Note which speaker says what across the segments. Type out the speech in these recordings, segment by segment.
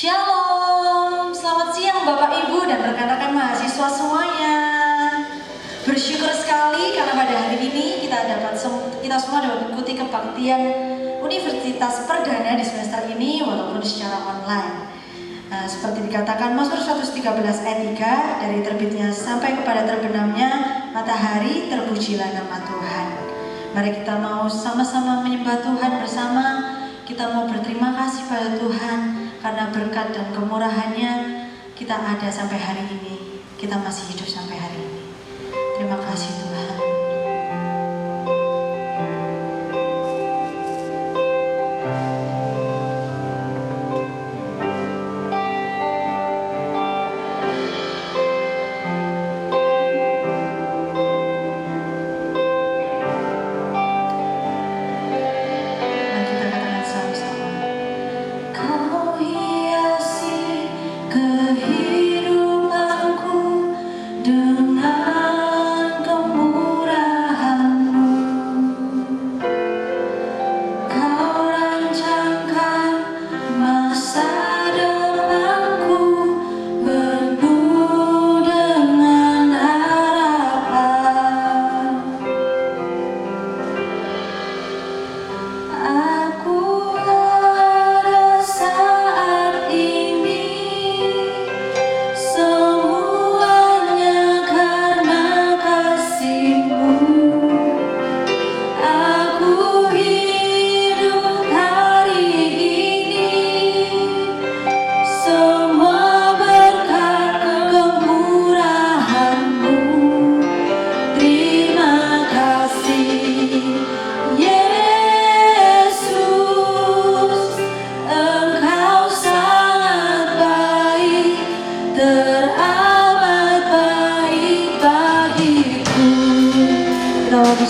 Speaker 1: Shalom, selamat siang Bapak Ibu dan rekan-rekan mahasiswa semuanya. Bersyukur sekali karena pada hari ini kita semua dapat mengikuti kebaktian Universitas Perdana di semester ini walaupun secara online. Seperti dikatakan Mazmur 113 ayat 3, dari terbitnya sampai kepada terbenamnya matahari terpujilah nama Tuhan. Mari kita mau sama-sama menyembah Tuhan bersama. Kita mau berterima kasih pada Tuhan karena berkat dan kemurahannya kita ada sampai hari ini. Kita masih hidup sampai hari ini. Terima kasih Tuhan.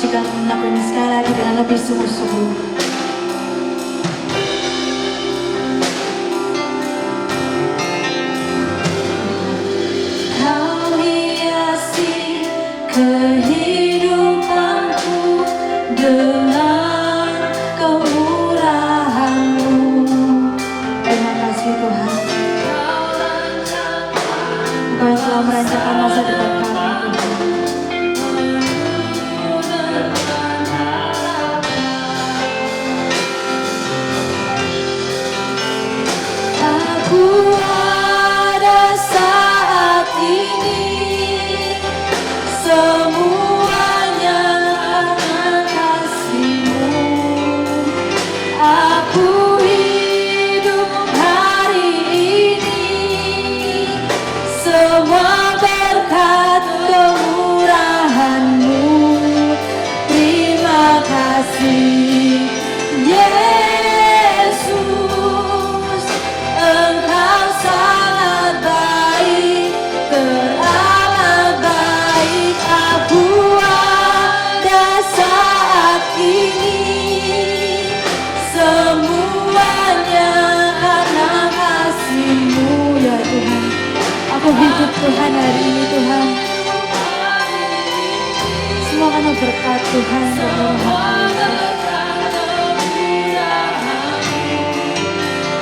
Speaker 1: Jika melakukan ini sekali lagi dengan lebih sungguh-sungguh. Kau hiasi kehidupanku dengan kemurahan-Mu. Terima kasih Tuhan. Engkau yang telah merancangkan masa depan kami, Tuhan. Hidup Tuhan hari ini Tuhan, semua karena berkat Tuhan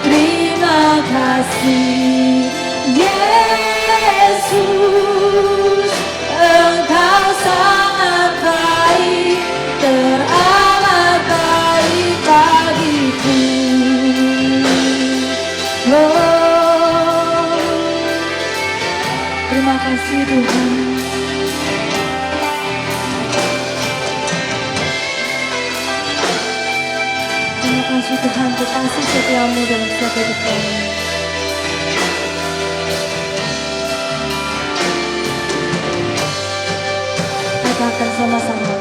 Speaker 1: terima kasih Yesus, Engkau sangat baik, teramat baik bagiku. Terima kasih Tuhan. Terima kasih Tuhan untuk kasih setiamu dalam setiap hidup kami. Katakan sama-sama.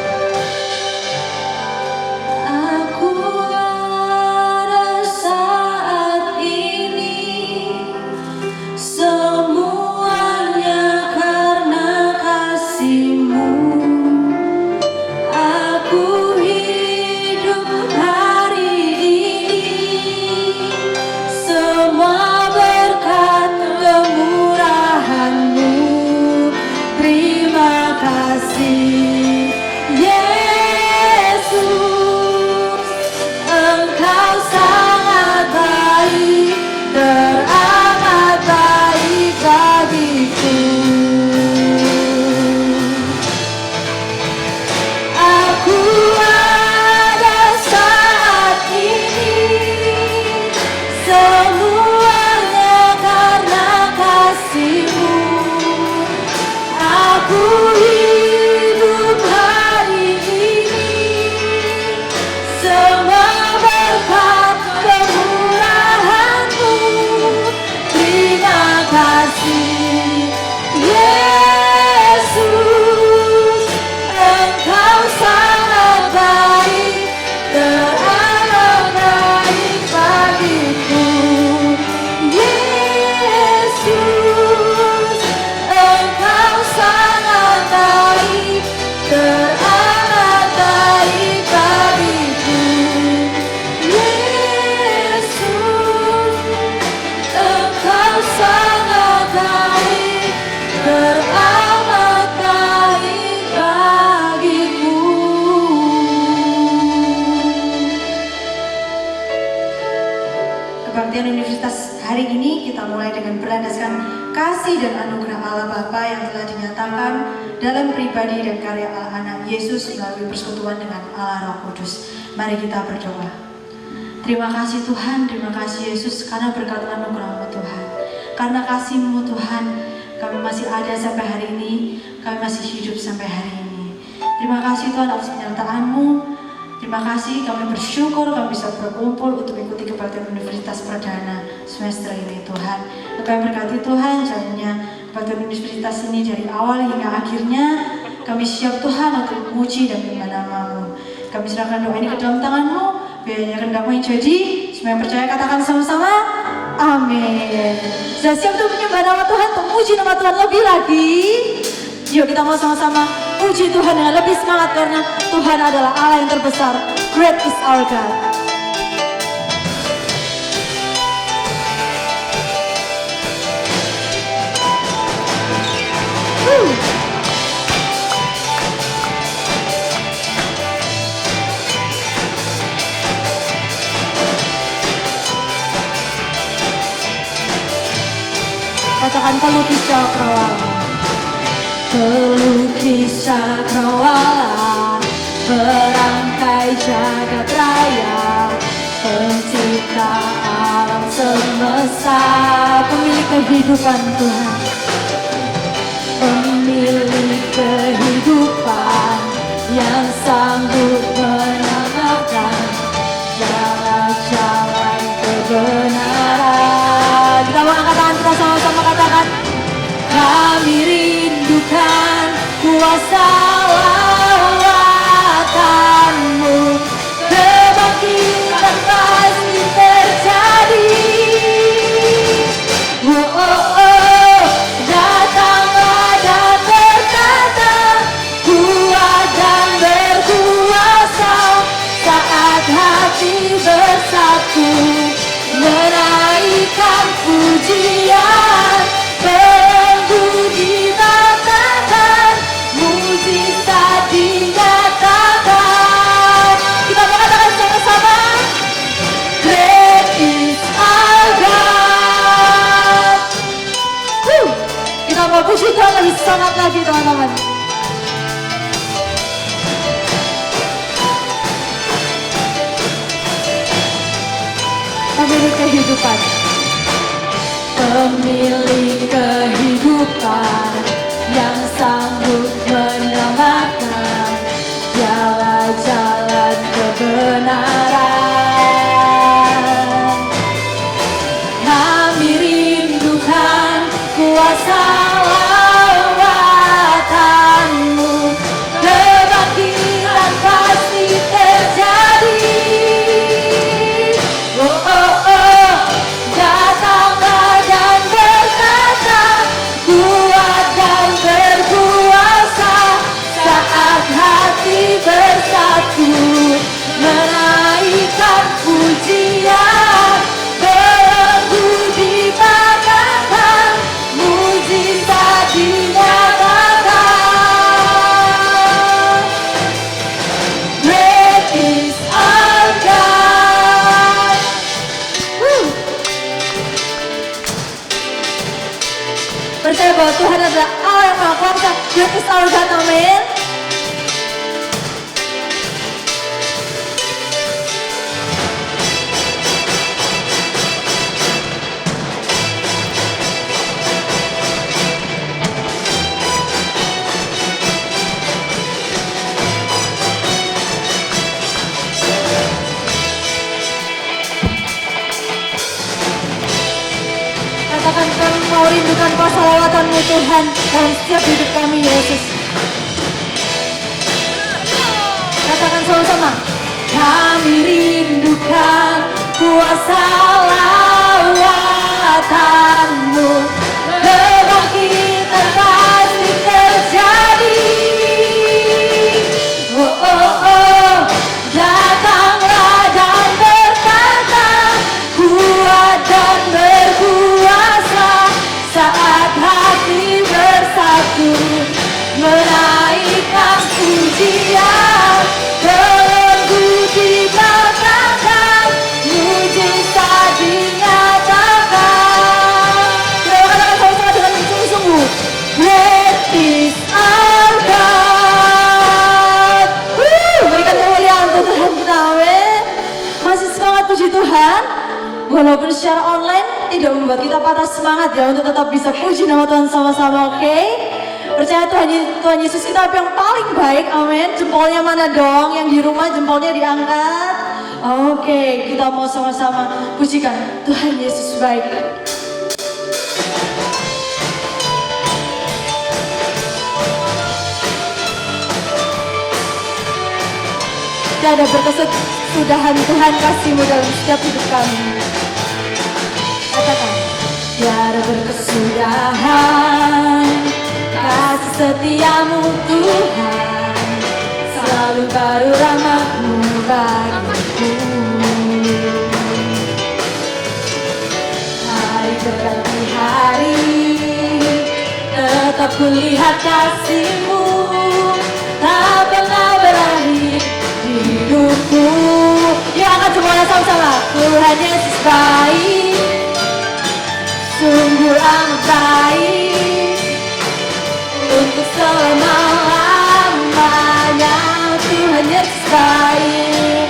Speaker 1: Terima kasih. hari ini kita mulai dengan berlandaskan kasih dan anugerah Allah Bapa yang telah dinyatakan dalam pribadi dan karya Allah Anak Yesus melalui persekutuan dengan Allah Roh Kudus. Mari kita berdoa. Terima kasih Tuhan, terima kasih Yesus karena berkat anugerah-Mu Tuhan. Karena kasih-Mu Tuhan, kami masih ada sampai hari ini, kami masih hidup sampai hari ini. Terima kasih Tuhan atas penyertaan-Mu. Terima kasih, kami bersyukur kami bisa berkumpul untuk mengikuti kebaktian Universitas Perdana semester ini Tuhan. Kami berkati Tuhan jalannya kebaktian Universitas ini dari awal hingga akhirnya. Kami siap Tuhan untuk memuji dan menyembah nama-Mu. Kami serahkan doa ini ke dalam tangan-Mu, biarnya kehendak-Mu yang jadi. Semua yang percaya katakan sama-sama, amin. Sudah siap untuk menyembah nama Tuhan, untuk memuji nama Tuhan lebih lagi? Yuk kita mau sama-sama puji Tuhan dengan lebih semangat karena Tuhan adalah Allah yang terbesar. Great is our God. Katakan pelukis cakrawala. Pelukis cakrawala, perangkai jagat raya, pencipta alam semesta, pemilik kehidupan Tuhan, pemilik kehidupan yang sanggup menyatakan jalan-jalan kebenaran. Kita mau angkat tangan kita sama-sama katakan, kami rindukan kuasa lawatan-Mu, kebangkitan pasti terjadi. Oh, oh, oh, datanglah dan berkata, kuat dan berkuasa, saat hati bersatu, menaikkan pujian. Dinyatakan, mujizat dinyatakan. Kita mengatakan sama-sama, great is our God. Kita mau puji Tuhan lebih semangat lagi teman-teman. Pemilik kehidupan, pemilik kehidupan yang sanggup menyelamatkan, jalan-jalan kebenaran. Kami rindukan kuasa lawatan-Mu, kebangkitan pasti terjadi. Oh, oh, oh, datanglah dan berkata, kuat dan berkuasa, saat hati bersatu, menaikkan pujian, belenggu dipatahkan, mujizat dinyatakan. Great is our God. Percaya bahwa Tuhan adalah Allah yang Maha Kuasa. Great is our God, amin. Katakan kami mau rindukan kuasa lawatan-Mu Tuhan dalam setiap hidup kami Yesus. Katakan sama-sama, kami rindukan kuasa lawatan-Mu, kebangkitan pasti terjadi. Oh, oh, oh, datanglah dan berkata, kuat dan berkuasa, saat hati bersatu, menaikkan pujian, belenggu dipatahkan, mujizat dinyatakan. membuat kita patah semangat ya untuk tetap bisa puji nama Tuhan sama-sama, oke? Percaya Tuhan Yesus kita yang paling baik, amin. Jempolnya mana dong? Yang di rumah jempolnya diangkat. Oke, kita mau sama-sama pujikan Tuhan Yesus baik. Tiada berkesudahan Tuhan kasih-Mu dalam setiap hidup kami. Katakan, tiada berkesudahan kasih setia-Mu Tuhan, selalu baru rahmat-Mu bagiku. Hari berganti hari, tetap kulihat kasih-Mu, tak pernah berakhir di hidupku. Ya, angkat semuanya sama-sama. Tuhan Yesus baik, sungguh amat baik, untuk selama-lamanya. Tuhan Yesus baik,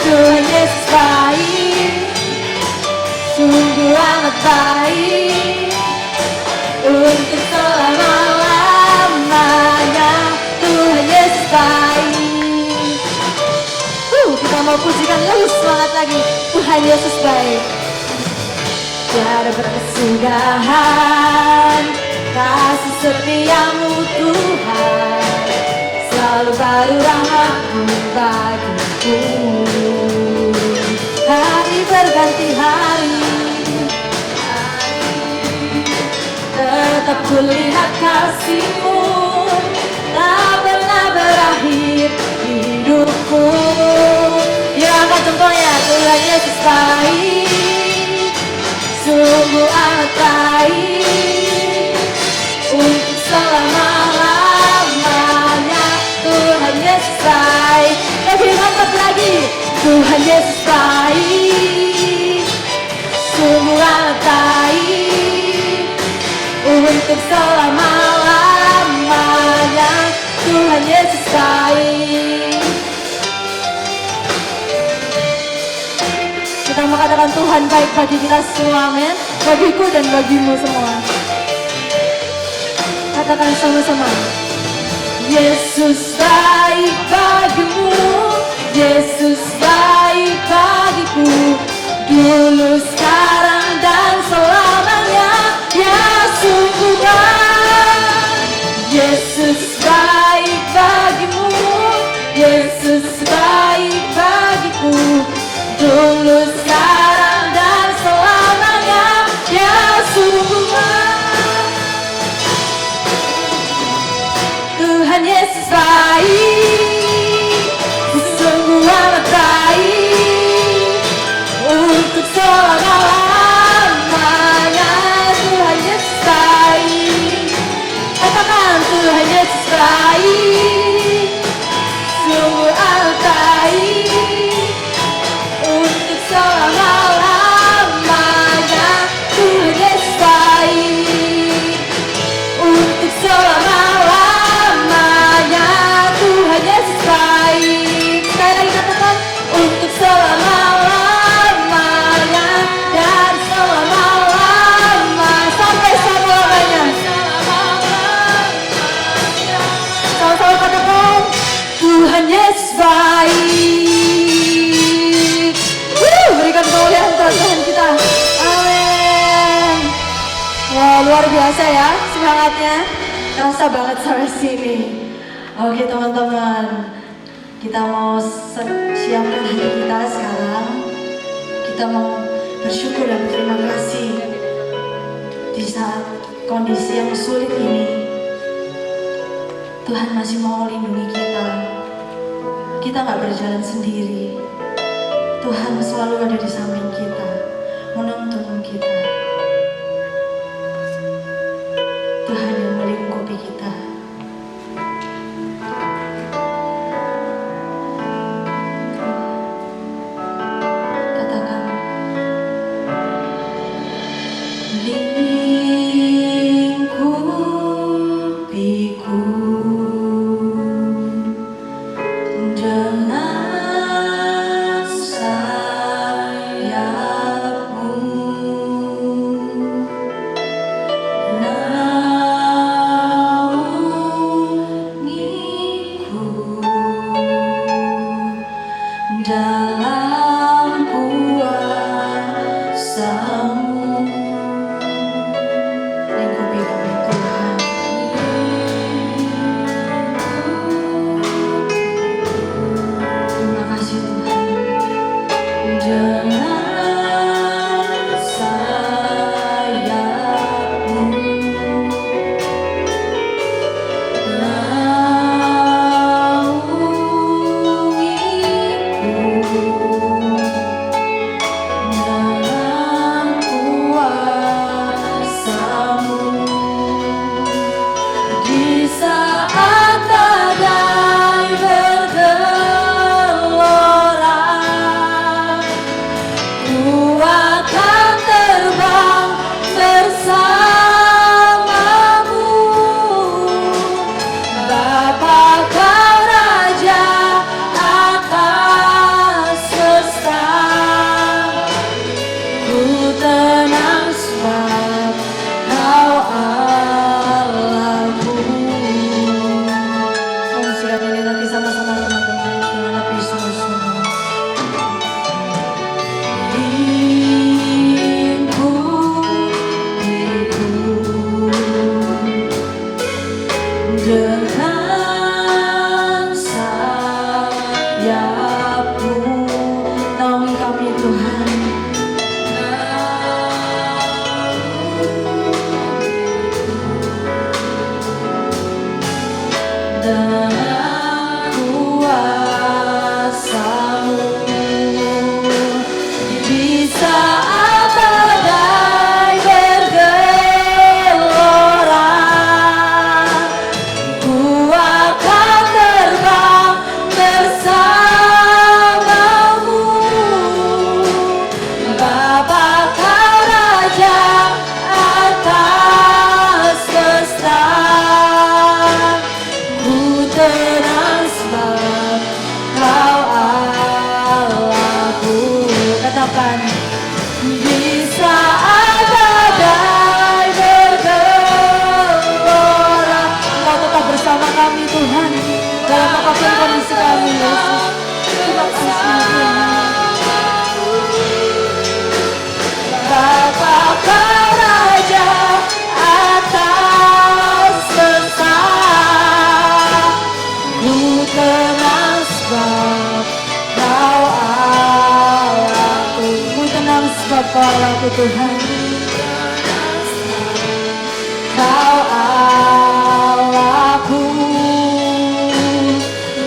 Speaker 1: Tuhan Yesus baik, sungguh amat baik, untuk selama-lamanya. Tuhan Yesus baik. Kita mau pujikan lebih semangat lagi. Tuhan Yesus baik. Tiada berkesudahan kasih setia-Mu Tuhan, selalu baru rahmat-Mu bagiku. Hari berganti hari, tetap kulihat kasih-Mu, tak pernah berakhir di hidupku. Ya, angkat jempolnya. Tuhan Yesus baik, sungguh amat baik, untuk selama-lamanya. Tuhan Yesus baik. Lebih mantap lagi. Tuhan Yesus baik, sungguh amat baik, untuk selama-lamanya. Tuhan Yesus baik. Kita mau katakan Tuhan baik bagi kita semua, amin. Bagiku dan bagimu semua. Katakan sama-sama. Yesus baik bagimu, Yesus baik bagiku, dulu, sekarang, dan selamanya. Ya, sungguh baik. Yesus baik bagimu, Yesus baik bagiku, dulu, sekarang, dan selamanya. Ya, sungguh baik. Tuhan Yesus baik, sungguh amat baik, untuk selama-lamanya. Tuhan Yesus baik. Katakan, Tuhan Yesus baik, sungguh amat baik, untuk selama-lamanya. Tuhan Yesus baik, untuk selama-lamanya. Tuhan Yesus baik. Sekali lagi katakan, untuk selama-lamanya, dan selama-lama, sampai selama-lamanya. Sama-sama katakan, Tuhan Yesus baik. Berikan kemuliaan kepada Tuhan kita. Amin. Wah, luar biasa ya semangatnya. Terasa banget sampai sini. Oke teman-teman, kita mau siapkan hati kita sekarang. Kita mau bersyukur dan berterima kasih di saat kondisi yang sulit ini. Tuhan masih mau lindungi kita. Kita gak berjalan sendiri. Tuhan selalu ada di samping kita, menuntun kita. Tuhan yang melingkupi kita. Katakan, lingkupiku dengan sayap-Mu. Allahku Tuhan, Kau Allahku,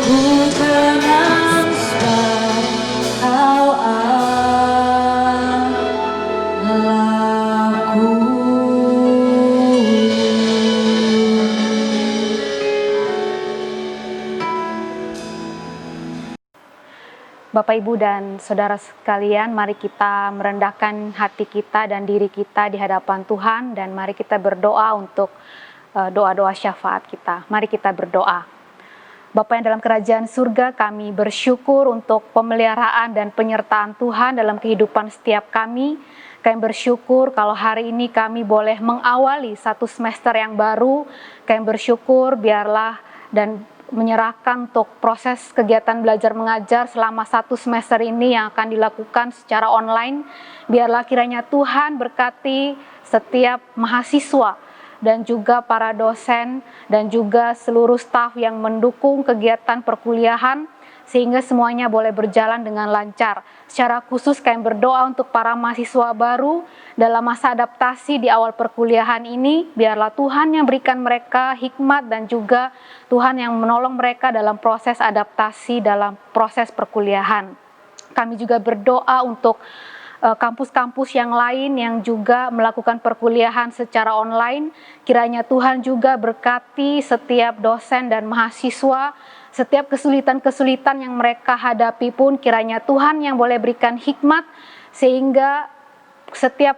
Speaker 1: ku tenang sebab Kau Allahku.
Speaker 2: Bapak, Ibu, dan Saudara sekalian, mari kita merendahkan hati kita dan diri kita di hadapan Tuhan, dan mari kita berdoa untuk doa-doa syafaat kita. Mari kita berdoa. Bapa yang dalam kerajaan surga, kami bersyukur untuk pemeliharaan dan penyertaan Tuhan dalam kehidupan setiap kami. Kami bersyukur kalau hari ini kami boleh mengawali satu semester yang baru. Kami bersyukur biarlah dan menyerahkan untuk proses kegiatan belajar mengajar selama satu semester ini yang akan dilakukan secara online. Biarlah kiranya Tuhan berkati setiap mahasiswa dan juga para dosen dan juga seluruh staf yang mendukung kegiatan perkuliahan, sehingga semuanya boleh berjalan dengan lancar. Secara khusus kami berdoa untuk para mahasiswa baru dalam masa adaptasi di awal perkuliahan ini. Biarlah Tuhan yang berikan mereka hikmat dan juga Tuhan yang menolong mereka dalam proses adaptasi dalam proses perkuliahan. Kami juga berdoa untuk kampus-kampus yang lain yang juga melakukan perkuliahan secara online. Kiranya Tuhan juga berkati setiap dosen dan mahasiswa. Setiap kesulitan-kesulitan yang mereka hadapi pun kiranya Tuhan yang boleh berikan hikmat, sehingga setiap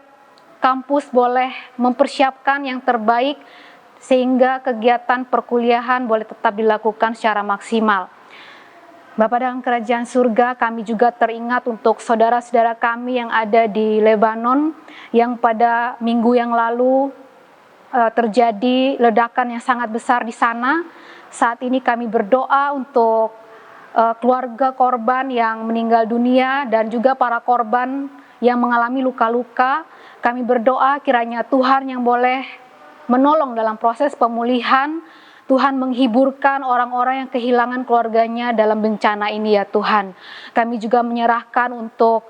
Speaker 2: kampus boleh mempersiapkan yang terbaik, sehingga kegiatan perkuliahan boleh tetap dilakukan secara maksimal. Bapa dalam kerajaan surga, kami juga teringat untuk saudara-saudara kami yang ada di Lebanon, yang pada minggu yang lalu terjadi ledakan yang sangat besar di sana. Saat ini kami berdoa untuk keluarga korban yang meninggal dunia dan juga para korban yang mengalami luka-luka. Kami berdoa kiranya Tuhan yang boleh menolong dalam proses pemulihan. Tuhan menghiburkan orang-orang yang kehilangan keluarganya dalam bencana ini ya Tuhan. Kami juga menyerahkan untuk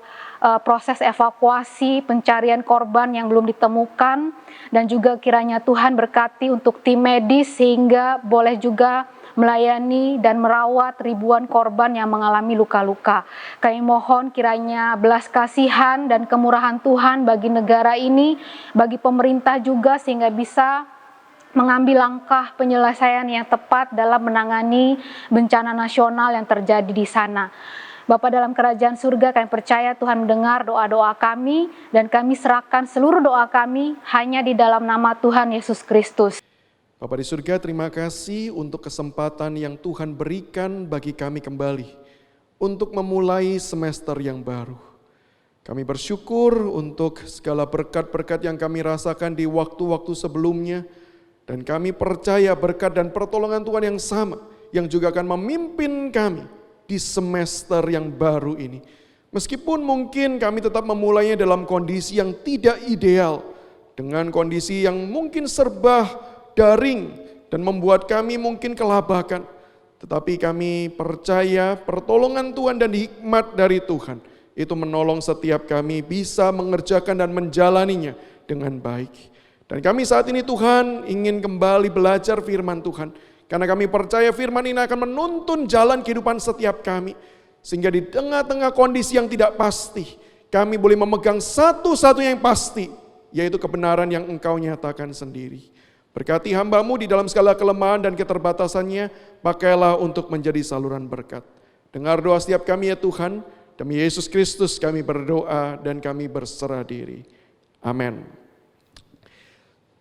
Speaker 2: proses evakuasi, pencarian korban yang belum ditemukan, dan juga kiranya Tuhan berkati untuk tim medis sehingga boleh juga melayani dan merawat ribuan korban yang mengalami luka-luka. Kami mohon kiranya belas kasihan dan kemurahan Tuhan bagi negara ini, bagi pemerintah juga, sehingga bisa mengambil langkah penyelesaian yang tepat dalam menangani bencana nasional yang terjadi di sana. Bapa dalam kerajaan surga, kami percaya Tuhan mendengar doa-doa kami, dan kami serahkan seluruh doa kami hanya di dalam nama Tuhan Yesus Kristus.
Speaker 3: Bapa di surga, terima kasih untuk kesempatan yang Tuhan berikan bagi kami kembali untuk memulai semester yang baru. Kami bersyukur untuk segala berkat-berkat yang kami rasakan di waktu-waktu sebelumnya, dan kami percaya berkat dan pertolongan Tuhan yang sama yang juga akan memimpin kami di semester yang baru ini. Meskipun mungkin kami tetap memulainya dalam kondisi yang tidak ideal, dengan kondisi yang mungkin serba daring dan membuat kami mungkin kelabakan, tetapi kami percaya pertolongan Tuhan dan hikmat dari Tuhan itu menolong setiap kami bisa mengerjakan dan menjalaninya dengan baik. Dan kami saat ini Tuhan ingin kembali belajar firman Tuhan, karena kami percaya firman ini akan menuntun jalan kehidupan setiap kami. Sehingga di tengah-tengah kondisi yang tidak pasti, kami boleh memegang satu-satunya yang pasti, yaitu kebenaran yang Engkau nyatakan sendiri. Berkati hamba-Mu di dalam segala kelemahan dan keterbatasannya, pakailah untuk menjadi saluran berkat. Dengar doa setiap kami ya Tuhan, demi Yesus Kristus kami berdoa dan kami berserah diri. Amin.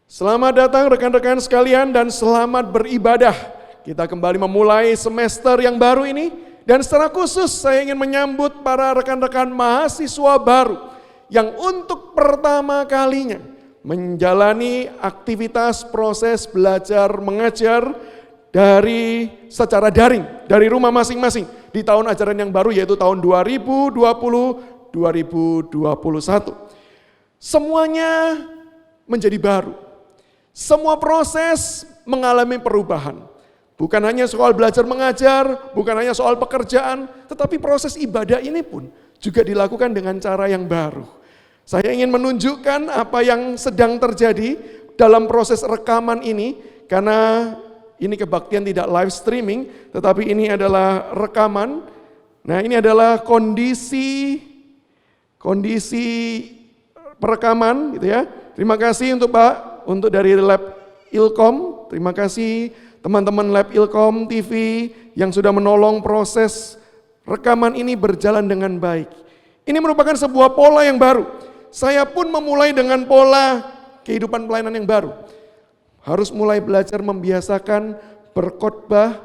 Speaker 3: Selamat datang rekan-rekan sekalian dan selamat beribadah. Kita kembali memulai semester yang baru ini, dan secara khusus saya ingin menyambut para rekan-rekan mahasiswa baru yang untuk pertama kalinya menjalani aktivitas proses belajar mengajar dari secara daring dari rumah masing-masing di tahun ajaran yang baru, yaitu tahun 2020-2021. Semuanya menjadi baru. Semua proses mengalami perubahan. Bukan hanya soal belajar mengajar, bukan hanya soal pekerjaan, tetapi proses ibadah ini pun juga dilakukan dengan cara yang baru. Saya ingin menunjukkan apa yang sedang terjadi dalam proses rekaman ini, karena ini kebaktian tidak live streaming, tetapi ini adalah rekaman. Nah, ini adalah kondisi perekaman gitu ya. Terima kasih untuk Pak, untuk dari Lab Ilkom. Terima kasih teman-teman Lab Ilkom TV yang sudah menolong proses rekaman ini berjalan dengan baik. Ini merupakan sebuah pola yang baru. Saya pun memulai dengan pola kehidupan pelayanan yang baru. Harus mulai belajar membiasakan berkhotbah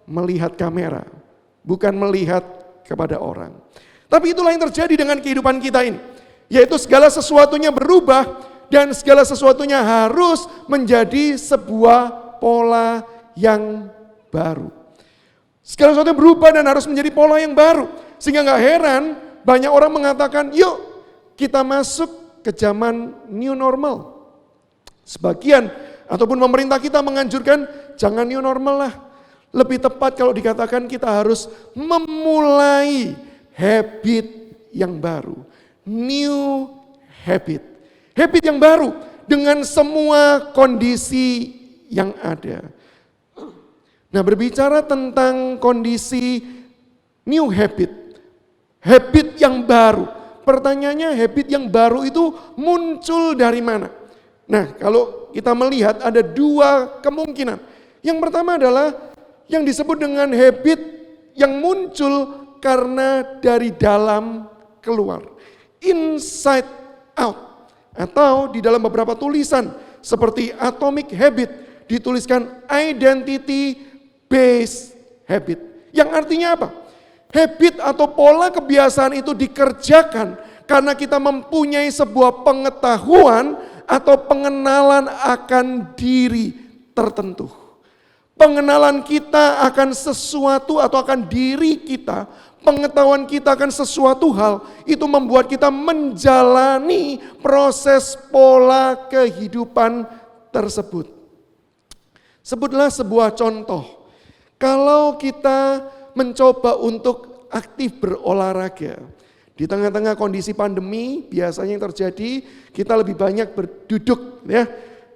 Speaker 3: melihat kamera, bukan melihat kepada orang. Tapi itulah yang terjadi dengan kehidupan kita ini, yaitu segala sesuatunya berubah dan segala sesuatunya harus menjadi sebuah pola yang baru. Segala sesuatu berubah dan harus menjadi pola yang baru. Sehingga gak heran banyak orang mengatakan, yuk kita masuk ke zaman new normal. Sebagian ataupun pemerintah kita menganjurkan jangan new normal lah. Lebih tepat kalau dikatakan kita harus memulai habit yang baru. New habit. Habit yang baru dengan semua kondisi yang ada. Nah, berbicara tentang kondisi new habit. Habit yang baru. Pertanyaannya, habit yang baru itu muncul dari mana? Nah, kalau kita melihat ada dua kemungkinan. Yang pertama adalah yang disebut dengan habit yang muncul karena dari dalam keluar. Inside out. Atau di dalam beberapa tulisan seperti Atomic Habit dituliskan identity based habit. Yang artinya apa? Habit atau pola kebiasaan itu dikerjakan karena kita mempunyai sebuah pengetahuan atau pengenalan akan diri tertentu. Pengenalan kita akan sesuatu atau akan diri kita, pengetahuan kita akan sesuatu hal, itu membuat kita menjalani proses pola kehidupan tersebut. Sebutlah sebuah contoh. Kalau kita mencoba untuk aktif berolahraga, di tengah-tengah kondisi pandemi biasanya yang terjadi kita lebih banyak berduduk ya.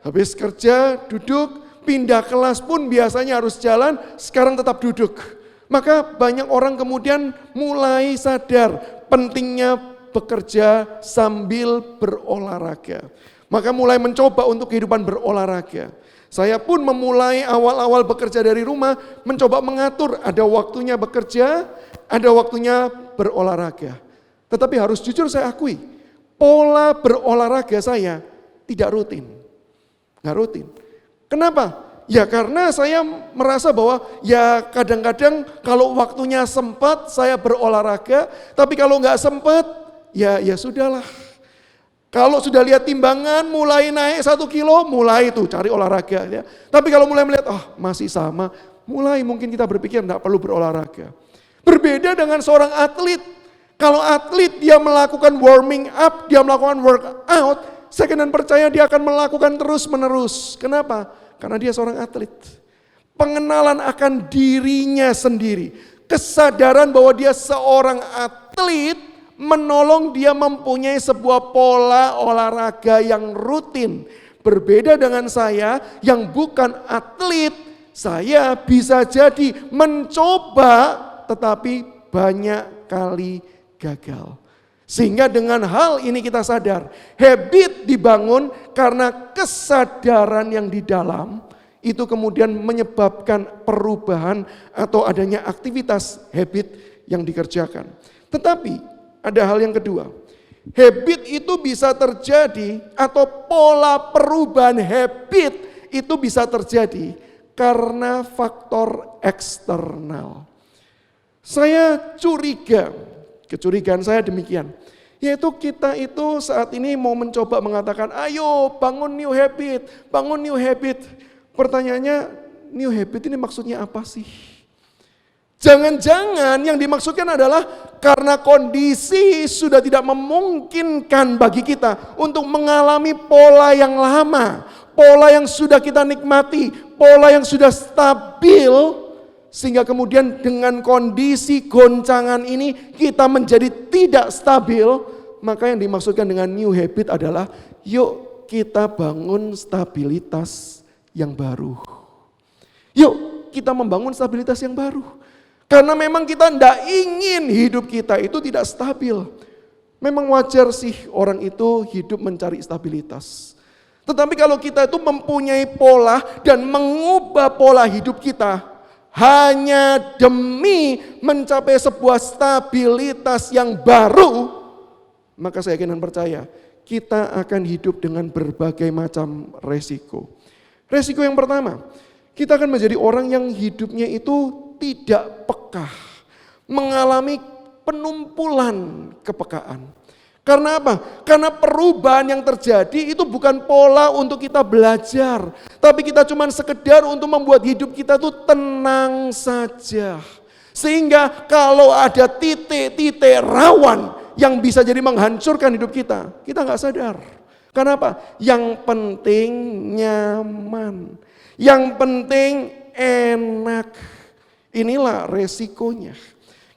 Speaker 3: Habis kerja duduk, pindah kelas pun biasanya harus jalan, sekarang tetap duduk. Maka banyak orang kemudian mulai sadar pentingnya bekerja sambil berolahraga. Maka mulai mencoba untuk kehidupan berolahraga. Saya pun memulai awal-awal bekerja dari rumah, mencoba mengatur ada waktunya bekerja, ada waktunya berolahraga. Tetapi harus jujur saya akui, pola berolahraga saya tidak rutin. Nggak rutin. Kenapa? Ya karena saya merasa bahwa ya kadang-kadang kalau waktunya sempat saya berolahraga, tapi kalau nggak sempat ya sudahlah. Kalau sudah lihat timbangan mulai naik 1 kilo, mulai itu cari olahraga ya. Tapi kalau mulai melihat masih sama, mulai mungkin kita berpikir enggak perlu berolahraga. Berbeda dengan seorang atlet. Kalau atlet dia melakukan warming up, dia melakukan workout, saya dan percaya dia akan melakukan terus-menerus. Kenapa? Karena dia seorang atlet. Pengenalan akan dirinya sendiri. Kesadaran bahwa dia seorang atlet menolong dia mempunyai sebuah pola olahraga yang rutin. Berbeda dengan saya yang bukan atlet, saya bisa jadi mencoba tetapi banyak kali gagal. Sehingga dengan hal ini kita sadar, habit dibangun karena kesadaran yang di dalam itu kemudian menyebabkan perubahan atau adanya aktivitas habit yang dikerjakan. Tetapi ada hal yang kedua, habit itu bisa terjadi atau pola perubahan habit itu bisa terjadi karena faktor eksternal. Saya curiga, kecurigaan saya demikian, yaitu kita itu saat ini mau mencoba mengatakan, ayo bangun new habit, bangun new habit. Pertanyaannya, new habit ini maksudnya apa sih? Jangan-jangan yang dimaksudkan adalah karena kondisi sudah tidak memungkinkan bagi kita untuk mengalami pola yang lama, pola yang sudah kita nikmati, pola yang sudah stabil, sehingga kemudian dengan kondisi goncangan ini kita menjadi tidak stabil, maka yang dimaksudkan dengan new habit adalah yuk kita bangun stabilitas yang baru. Yuk kita membangun stabilitas yang baru. Karena memang kita tidak ingin hidup kita itu tidak stabil. Memang wajar sih orang itu hidup mencari stabilitas. Tetapi kalau kita itu mempunyai pola dan mengubah pola hidup kita hanya demi mencapai sebuah stabilitas yang baru, maka saya yakin dan percaya kita akan hidup dengan berbagai macam resiko. Resiko yang pertama, kita akan menjadi orang yang hidupnya itu tidak peka, mengalami penumpulan kepekaan. Karena apa? Karena perubahan yang terjadi itu bukan pola untuk kita belajar, tapi kita cuma sekedar untuk membuat hidup kita tuh tenang saja. Sehingga kalau ada titik-titik rawan yang bisa jadi menghancurkan hidup kita nggak sadar. Karena apa? Yang penting nyaman, yang penting enak. Inilah resikonya.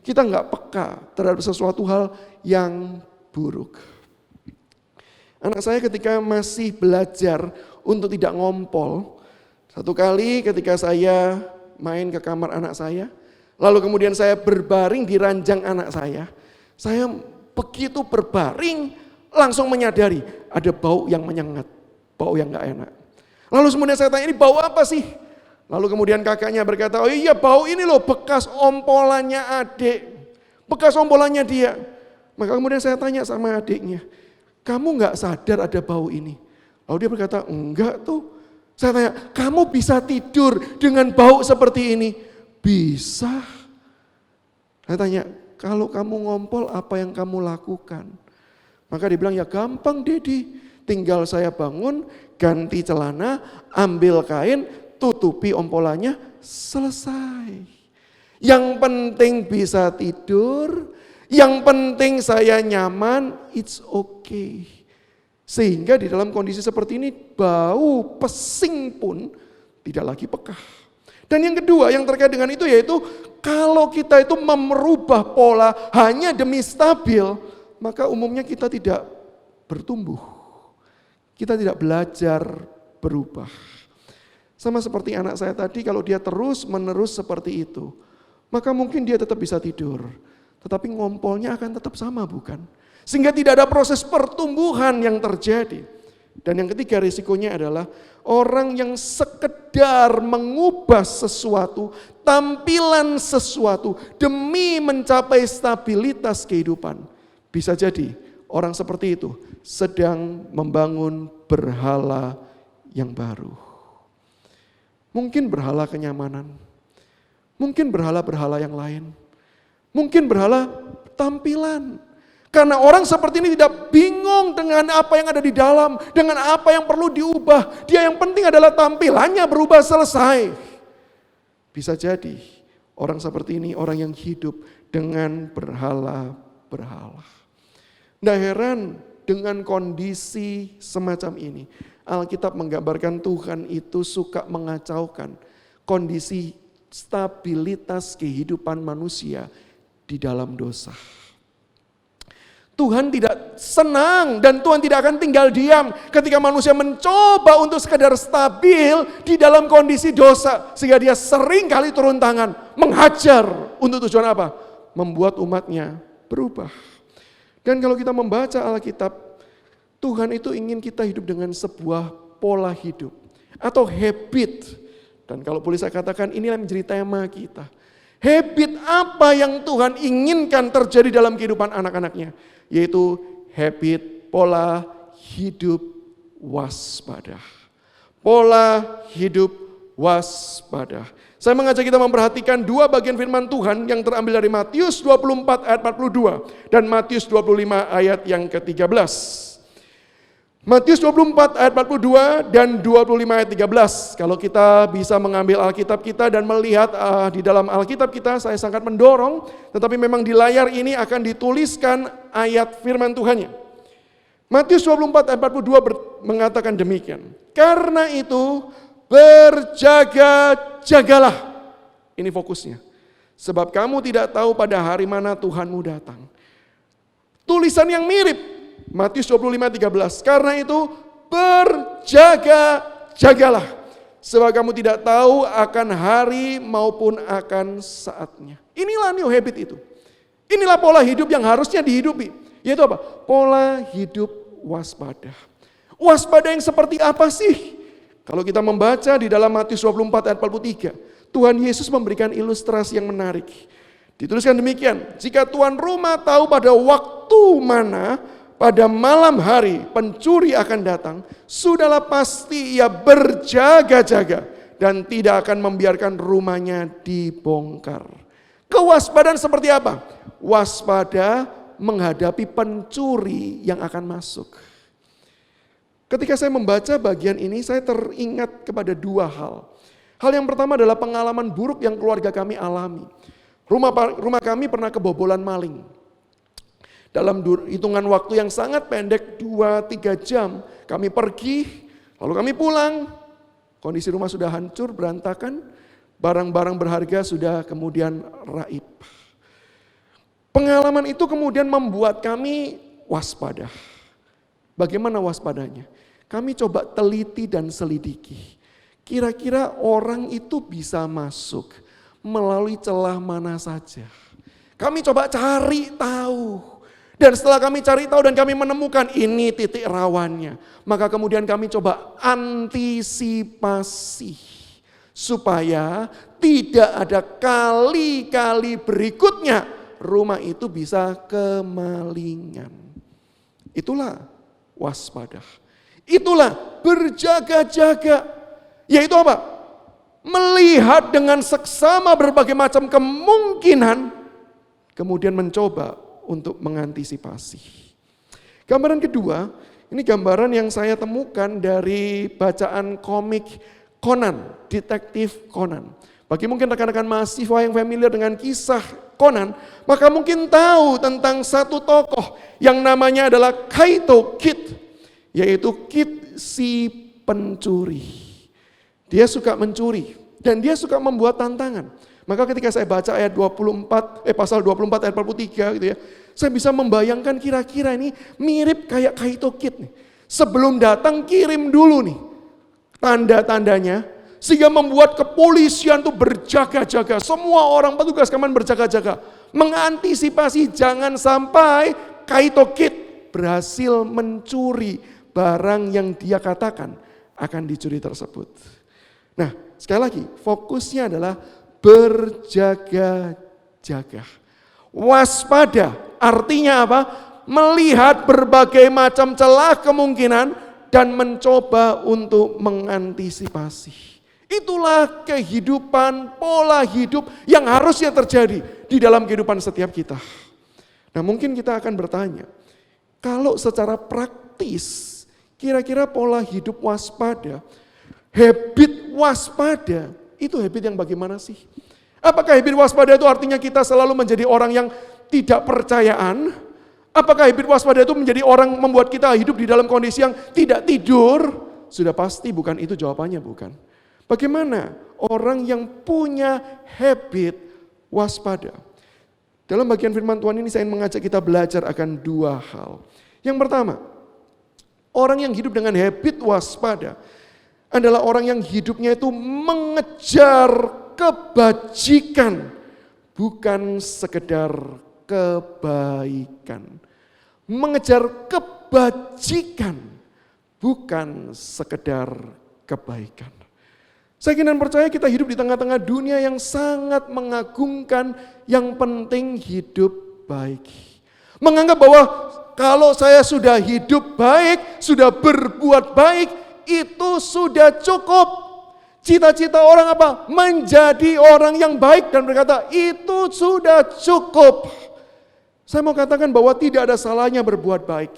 Speaker 3: Kita nggak peka terhadap sesuatu hal yang buruk. Anak saya ketika masih belajar untuk tidak ngompol, satu kali ketika saya main ke kamar anak saya, lalu kemudian saya berbaring di ranjang anak saya begitu berbaring langsung menyadari ada bau yang menyengat, bau yang gak enak. Lalu kemudian saya tanya, ini bau apa sih? Lalu kemudian kakaknya berkata, oh iya bau ini loh bekas ompolannya adik, bekas ompolannya dia. Maka kemudian saya tanya sama adiknya, kamu gak sadar ada bau ini? Lalu dia berkata, enggak tuh. Saya tanya, kamu bisa tidur dengan bau seperti ini? Bisa. Saya tanya, kalau kamu ngompol apa yang kamu lakukan? Maka dia bilang, ya gampang Dedi, tinggal saya bangun, ganti celana, ambil kain, tutupi ompolannya, selesai. Yang penting bisa tidur, yang penting saya nyaman, it's okay. Sehingga di dalam kondisi seperti ini bau pesing pun tidak lagi peka. Dan yang kedua yang terkait dengan itu yaitu kalau kita itu merubah pola hanya demi stabil, maka umumnya kita tidak bertumbuh. Kita tidak belajar berubah. Sama seperti anak saya tadi, kalau dia terus menerus seperti itu, maka mungkin dia tetap bisa tidur. Tetapi ngompolnya akan tetap sama bukan? Sehingga tidak ada proses pertumbuhan yang terjadi. Dan yang ketiga risikonya adalah orang yang sekedar mengubah sesuatu, tampilan sesuatu demi mencapai stabilitas kehidupan. Bisa jadi orang seperti itu sedang membangun berhala yang baru. Mungkin berhala kenyamanan, mungkin berhala-berhala yang lain. Mungkin berhala tampilan. Karena orang seperti ini tidak bingung dengan apa yang ada di dalam, dengan apa yang perlu diubah. Dia yang penting adalah tampilannya berubah selesai. Bisa jadi orang seperti ini orang yang hidup dengan berhala-berhala. Nah heran dengan kondisi semacam ini. Alkitab menggambarkan Tuhan itu suka mengacaukan kondisi stabilitas kehidupan manusia di dalam dosa. Tuhan tidak senang dan Tuhan tidak akan tinggal diam ketika manusia mencoba untuk sekedar stabil di dalam kondisi dosa. Sehingga dia sering kali turun tangan, menghajar untuk tujuan apa? Membuat umatnya berubah. Dan kalau kita membaca Alkitab, Tuhan itu ingin kita hidup dengan sebuah pola hidup atau habit. Dan kalau boleh saya katakan inilah menjadi tema kita. Habit apa yang Tuhan inginkan terjadi dalam kehidupan anak-anaknya? Yaitu habit pola hidup waspada. Pola hidup waspada. Saya mengajak kita memperhatikan dua bagian firman Tuhan yang terambil dari Matius 24 ayat 42 dan Matius 25 ayat yang ke-13. Matius 24 ayat 42 dan 25 ayat 13. Kalau kita bisa mengambil Alkitab kita dan melihat di dalam Alkitab kita, saya sangat mendorong. Tetapi memang di layar ini akan dituliskan ayat firman Tuhannya. Matius 24 ayat 42 mengatakan demikian. Karena itu berjaga-jagalah. Ini fokusnya. Sebab kamu tidak tahu pada hari mana Tuhanmu datang. Tulisan yang mirip Matius 25:13. Karena itu berjaga-jagalah, sebab kamu tidak tahu akan hari maupun akan saatnya. Inilah new habit itu. Inilah pola hidup yang harusnya dihidupi. Yaitu apa? Pola hidup waspada. Waspada yang seperti apa sih? Kalau kita membaca di dalam Matius 24 ayat 43, Tuhan Yesus memberikan ilustrasi yang menarik. Dituliskan demikian, jika tuan rumah tahu pada waktu mana pada malam hari pencuri akan datang, sudahlah pasti ia berjaga-jaga dan tidak akan membiarkan rumahnya dibongkar. Kewaspadaan seperti apa? Waspada menghadapi pencuri yang akan masuk. Ketika saya membaca bagian ini, saya teringat kepada dua hal. Hal yang pertama adalah pengalaman buruk yang keluarga kami alami. Rumah kami pernah kebobolan maling. Dalam hitungan waktu yang sangat pendek, 2-3 jam, kami pergi, lalu kami pulang. Kondisi rumah sudah hancur, berantakan, barang-barang berharga sudah kemudian raib. Pengalaman itu kemudian membuat kami waspada. Bagaimana waspadanya? Kami coba teliti dan selidiki. Kira-kira orang itu bisa masuk melalui celah mana saja. Kami coba cari tahu. Dan setelah kami cari tahu dan kami menemukan ini titik rawannya, maka kemudian kami coba antisipasi supaya tidak ada kali-kali berikutnya rumah itu bisa kemalingan. Itulah waspada. Itulah berjaga-jaga. Yaitu apa? Melihat dengan seksama berbagai macam kemungkinan, kemudian mencoba untuk mengantisipasi. Gambaran kedua, ini gambaran yang saya temukan dari bacaan komik Conan, detektif Conan. Bagi mungkin rekan-rekan mahasiswa yang familiar dengan kisah Conan, maka mungkin tahu tentang satu tokoh yang namanya adalah Kaito Kid, yaitu Kid si pencuri. Dia suka mencuri dan dia suka membuat tantangan. Maka ketika saya baca ayat pasal 24 ayat 43 gitu ya, saya bisa membayangkan kira-kira ini mirip kayak Kaito Kid nih. Sebelum datang kirim dulu nih tanda-tandanya, sehingga membuat kepolisian tuh berjaga-jaga. Semua orang petugas keamanan berjaga-jaga, mengantisipasi jangan sampai Kaito Kid berhasil mencuri barang yang dia katakan akan dicuri tersebut. Nah, sekali lagi, fokusnya adalah berjaga-jaga. Waspada artinya apa? Melihat berbagai macam celah kemungkinan dan mencoba untuk mengantisipasi. Itulah kehidupan, pola hidup yang harusnya terjadi di dalam kehidupan setiap kita. Nah, mungkin kita akan bertanya, kalau secara praktis, kira-kira pola hidup waspada, habit waspada, itu habit yang bagaimana sih? Apakah habit waspada itu artinya kita selalu menjadi orang yang tidak percayaan? Apakah habit waspada itu menjadi orang membuat kita hidup di dalam kondisi yang tidak tidur? Sudah pasti bukan itu jawabannya, bukan. Bagaimana orang yang punya habit waspada? Dalam bagian firman Tuhan ini saya ingin mengajak kita belajar akan dua hal. Yang pertama, orang yang hidup dengan habit waspada adalah orang yang hidupnya itu mengejar kebajikan, bukan sekedar kebaikan. Mengejar kebajikan, bukan sekedar kebaikan. Saya ingin percaya kita hidup di tengah-tengah dunia yang sangat mengagungkan yang penting hidup baik. Menganggap bahwa kalau saya sudah hidup baik, sudah berbuat baik, itu sudah cukup. Cita-cita orang apa? Menjadi orang yang baik dan berkata, itu sudah cukup. Saya mau katakan bahwa tidak ada salahnya berbuat baik.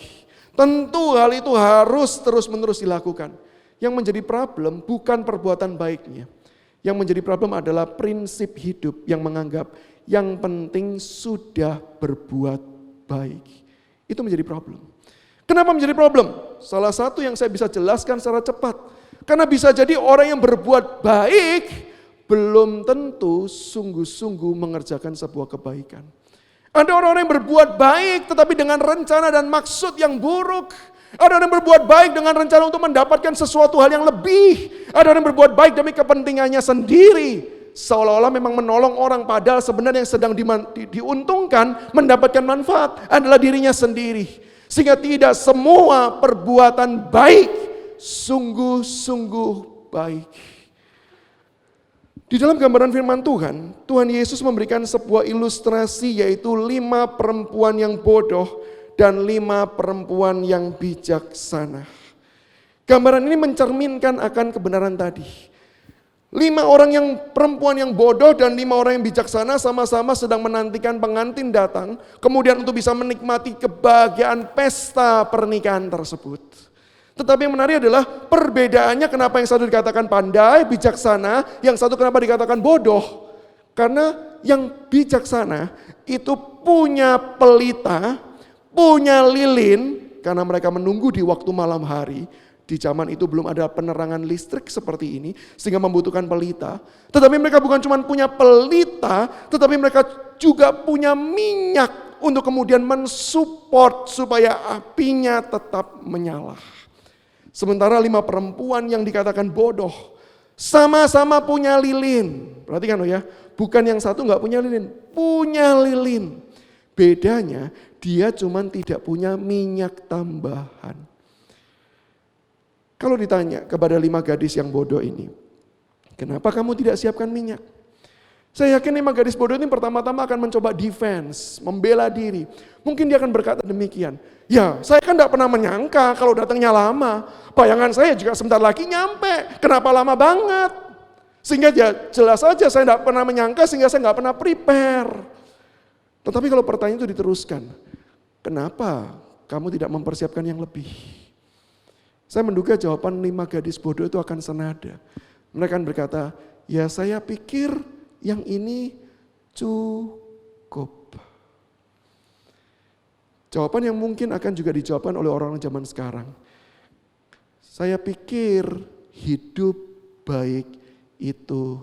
Speaker 3: Tentu hal itu harus terus-menerus dilakukan. Yang menjadi problem bukan perbuatan baiknya. Yang menjadi problem adalah prinsip hidup yang menganggap yang penting sudah berbuat baik. Itu menjadi problem. Kenapa menjadi problem? Salah satu yang saya bisa jelaskan secara cepat. Karena bisa jadi orang yang berbuat baik belum tentu sungguh-sungguh mengerjakan sebuah kebaikan. Ada orang-orang yang berbuat baik tetapi dengan rencana dan maksud yang buruk. Ada orang yang berbuat baik dengan rencana untuk mendapatkan sesuatu hal yang lebih. Ada orang yang berbuat baik demi kepentingannya sendiri. Seolah-olah memang menolong orang, padahal sebenarnya yang sedang diuntungkan, mendapatkan manfaat adalah dirinya sendiri. Sehingga tidak semua perbuatan baik sungguh-sungguh baik. Di dalam gambaran firman Tuhan, Tuhan Yesus memberikan sebuah ilustrasi, yaitu 5 perempuan yang bodoh dan 5 perempuan yang bijaksana. Gambaran ini mencerminkan akan kebenaran tadi. 5 orang yang perempuan yang bodoh dan 5 orang yang bijaksana sama-sama sedang menantikan pengantin datang, kemudian untuk bisa menikmati kebahagiaan pesta pernikahan tersebut. Tetapi yang menarik adalah perbedaannya, kenapa yang satu dikatakan pandai, bijaksana, yang satu kenapa dikatakan bodoh. Karena yang bijaksana itu punya pelita, punya lilin, karena mereka menunggu di waktu malam hari. Di zaman itu belum ada penerangan listrik seperti ini, sehingga membutuhkan pelita. Tetapi mereka bukan cuma punya pelita, tetapi mereka juga punya minyak untuk kemudian mensupport supaya apinya tetap menyala. Sementara 5 perempuan yang dikatakan bodoh, sama-sama punya lilin. Perhatikan ya, bukan yang satu nggak punya lilin, punya lilin. Bedanya dia cuma tidak punya minyak tambahan. Kalau ditanya kepada 5 gadis yang bodoh ini, kenapa kamu tidak siapkan minyak? Saya yakin 5 gadis bodoh ini pertama-tama akan mencoba defense, membela diri. Mungkin dia akan berkata demikian, ya saya kan tidak pernah menyangka kalau datangnya lama. Bayangan saya juga sebentar lagi nyampe, kenapa lama banget? Sehingga ya jelas saja saya tidak pernah menyangka, sehingga saya tidak pernah prepare. Tetapi kalau pertanyaan itu diteruskan, kenapa kamu tidak mempersiapkan yang lebih? Saya menduga jawaban 5 gadis bodoh itu akan senada. Mereka akan berkata, ya saya pikir yang ini cukup. Jawaban yang mungkin akan juga dijawabkan oleh orang-orang zaman sekarang. Saya pikir hidup baik itu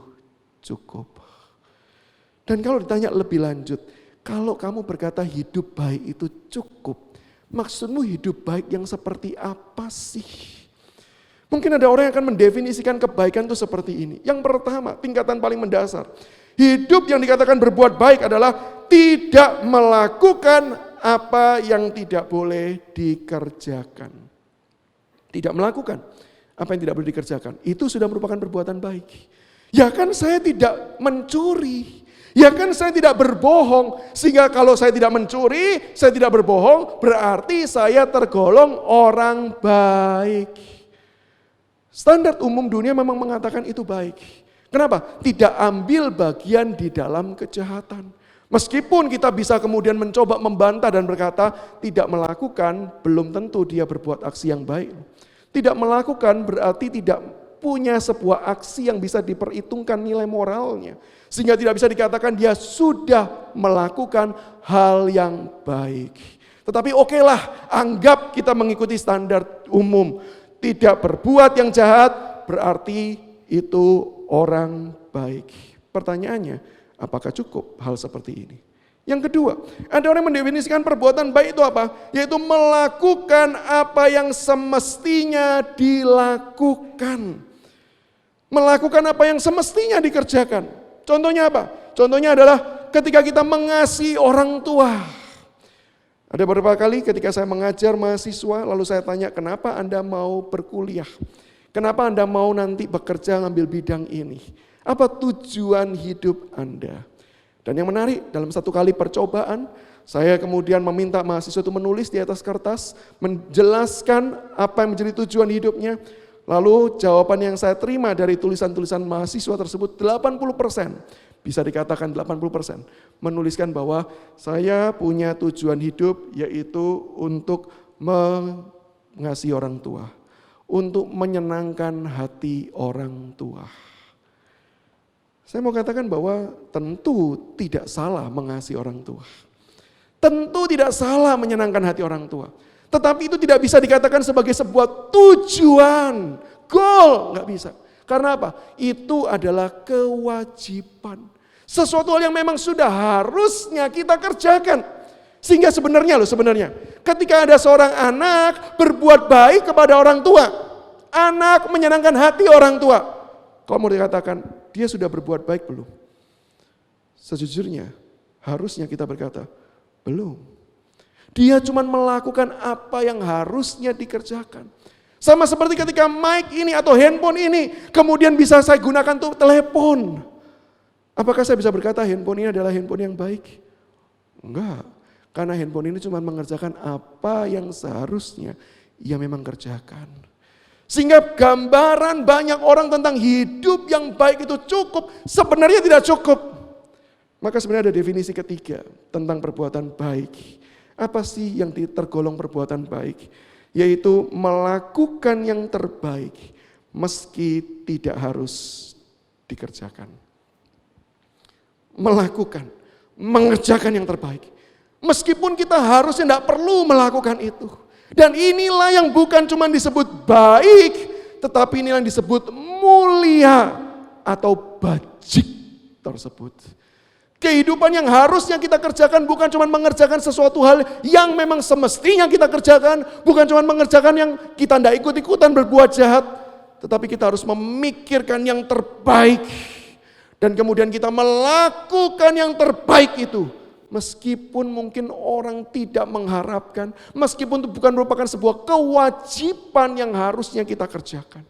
Speaker 3: cukup. Dan kalau ditanya lebih lanjut, kalau kamu berkata hidup baik itu cukup, maksudmu hidup baik yang seperti apa sih? Mungkin ada orang yang akan mendefinisikan kebaikan itu seperti ini. Yang pertama, tingkatan paling mendasar. Hidup yang dikatakan berbuat baik adalah tidak melakukan apa yang tidak boleh dikerjakan. Tidak melakukan apa yang tidak boleh dikerjakan. Itu sudah merupakan perbuatan baik. Ya kan saya tidak mencuri. Ya kan saya tidak berbohong, sehingga kalau saya tidak mencuri, saya tidak berbohong, berarti saya tergolong orang baik. Standar umum dunia memang mengatakan itu baik. Kenapa? Tidak ambil bagian di dalam kejahatan. Meskipun kita bisa kemudian mencoba membantah dan berkata tidak melakukan, belum tentu dia berbuat aksi yang baik. Tidak melakukan berarti tidak punya sebuah aksi yang bisa diperhitungkan nilai moralnya. Sehingga tidak bisa dikatakan dia sudah melakukan hal yang baik. Tetapi okelah, anggap kita mengikuti standar umum. Tidak berbuat yang jahat berarti itu orang baik. Pertanyaannya, apakah cukup hal seperti ini? Yang kedua, ada orang yang mendefinisikan perbuatan baik itu apa? Yaitu melakukan apa yang semestinya dilakukan. Melakukan apa yang semestinya dikerjakan. Contohnya apa? Contohnya adalah ketika kita mengasihi orang tua. Ada beberapa kali ketika saya mengajar mahasiswa, lalu saya tanya, kenapa Anda mau berkuliah? Kenapa Anda mau nanti bekerja ngambil bidang ini? Apa tujuan hidup Anda? Dan yang menarik, dalam satu kali percobaan, saya kemudian meminta mahasiswa itu menulis di atas kertas, menjelaskan apa yang menjadi tujuan hidupnya. Lalu jawaban yang saya terima dari tulisan-tulisan mahasiswa tersebut 80%, bisa dikatakan 80%, menuliskan bahwa saya punya tujuan hidup yaitu untuk mengasihi orang tua, untuk menyenangkan hati orang tua. Saya mau katakan bahwa tentu tidak salah mengasihi orang tua. Tentu tidak salah menyenangkan hati orang tua. Tetapi itu tidak bisa dikatakan sebagai sebuah tujuan, goal, nggak bisa. Karena apa? Itu adalah kewajiban. Sesuatu hal yang memang sudah harusnya kita kerjakan. Sehingga sebenarnya ketika ada seorang anak berbuat baik kepada orang tua, anak menyenangkan hati orang tua, kalau mau dikatakan dia sudah berbuat baik belum? Sejujurnya harusnya kita berkata, belum. Dia cuma melakukan apa yang harusnya dikerjakan. Sama seperti ketika mic ini atau handphone ini kemudian bisa saya gunakan untuk telepon. Apakah saya bisa berkata handphone ini adalah handphone yang baik? Enggak. Karena handphone ini cuma mengerjakan apa yang seharusnya ia memang kerjakan. Sehingga gambaran banyak orang tentang hidup yang baik itu cukup, sebenarnya tidak cukup. Maka sebenarnya ada definisi ketiga tentang perbuatan baik. Apa sih yang tergolong perbuatan baik? Yaitu melakukan yang terbaik meski tidak harus dikerjakan. Mengerjakan yang terbaik. Meskipun kita harusnya tidak perlu melakukan itu. Dan inilah yang bukan cuma disebut baik, tetapi inilah yang disebut mulia atau bajik tersebut. Kehidupan yang harusnya kita kerjakan bukan cuma mengerjakan sesuatu hal yang memang semestinya kita kerjakan. Bukan cuma mengerjakan yang kita tidak ikut-ikutan berbuat jahat. Tetapi kita harus memikirkan yang terbaik. Dan kemudian kita melakukan yang terbaik itu. Meskipun mungkin orang tidak mengharapkan. Meskipun itu bukan merupakan sebuah kewajiban yang harusnya kita kerjakan.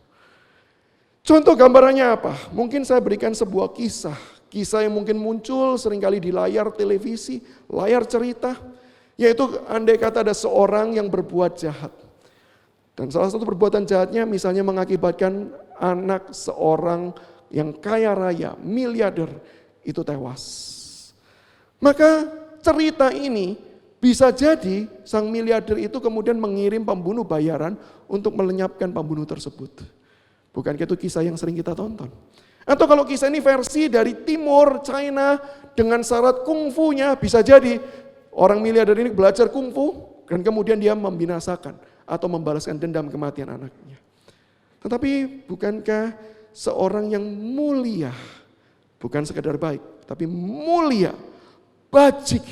Speaker 3: Contoh gambarannya apa? Mungkin saya berikan sebuah kisah. Kisah yang mungkin muncul seringkali di layar televisi, layar cerita. Yaitu andai kata ada seorang yang berbuat jahat. Dan salah satu perbuatan jahatnya misalnya mengakibatkan anak seorang yang kaya raya, miliarder itu tewas. Maka cerita ini bisa jadi sang miliarder itu kemudian mengirim pembunuh bayaran untuk melenyapkan pembunuh tersebut. Bukankah itu kisah yang sering kita tonton? Atau kalau kisah ini versi dari timur China dengan syarat kungfunya, bisa jadi orang miliarder ini belajar kungfu dan kemudian dia membinasakan atau membalaskan dendam kematian anaknya. Tetapi bukankah seorang yang mulia, bukan sekedar baik, tapi mulia, bajik,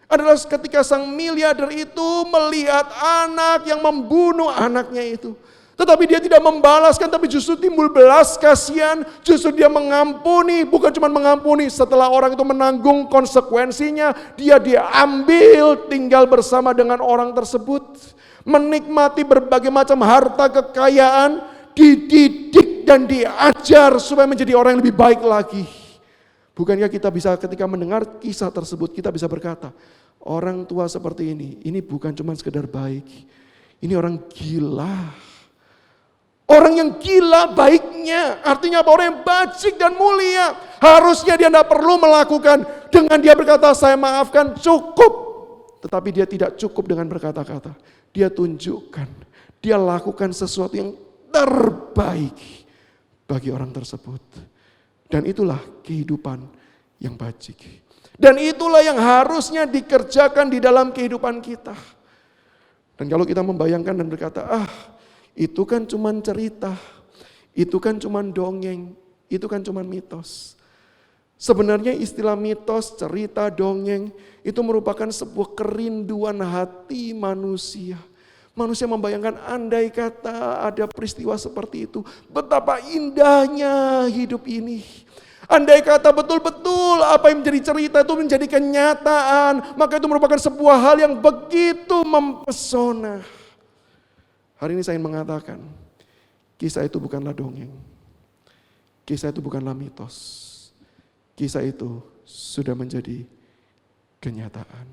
Speaker 3: adalah ketika sang miliarder itu melihat anak yang membunuh anaknya itu. Tetapi dia tidak membalaskan, tapi justru timbul belas kasihan, justru dia mengampuni, bukan cuma mengampuni, setelah orang itu menanggung konsekuensinya, dia diambil tinggal bersama dengan orang tersebut, menikmati berbagai macam harta kekayaan, dididik dan diajar supaya menjadi orang yang lebih baik lagi. Bukankah kita bisa ketika mendengar kisah tersebut, kita bisa berkata, orang tua seperti ini bukan cuma sekedar baik, ini orang gila. Orang yang gila baiknya, artinya apa? Orang yang bajik dan mulia. Harusnya dia tidak perlu melakukan. Dengan dia berkata, saya maafkan, cukup. Tetapi dia tidak cukup dengan berkata-kata. Dia tunjukkan, dia lakukan sesuatu yang terbaik bagi orang tersebut. Dan itulah kehidupan yang bajik. Dan itulah yang harusnya dikerjakan di dalam kehidupan kita. Dan kalau kita membayangkan dan berkata, itu kan cuman cerita, itu kan cuman dongeng, itu kan cuman mitos. Sebenarnya istilah mitos, cerita, dongeng itu merupakan sebuah kerinduan hati manusia. Manusia membayangkan andai kata ada peristiwa seperti itu, betapa indahnya hidup ini. Andai kata betul-betul apa yang menjadi cerita itu menjadi kenyataan, maka itu merupakan sebuah hal yang begitu mempesona. Hari ini saya ingin mengatakan, kisah itu bukanlah dongeng. Kisah itu bukanlah mitos. Kisah itu sudah menjadi kenyataan.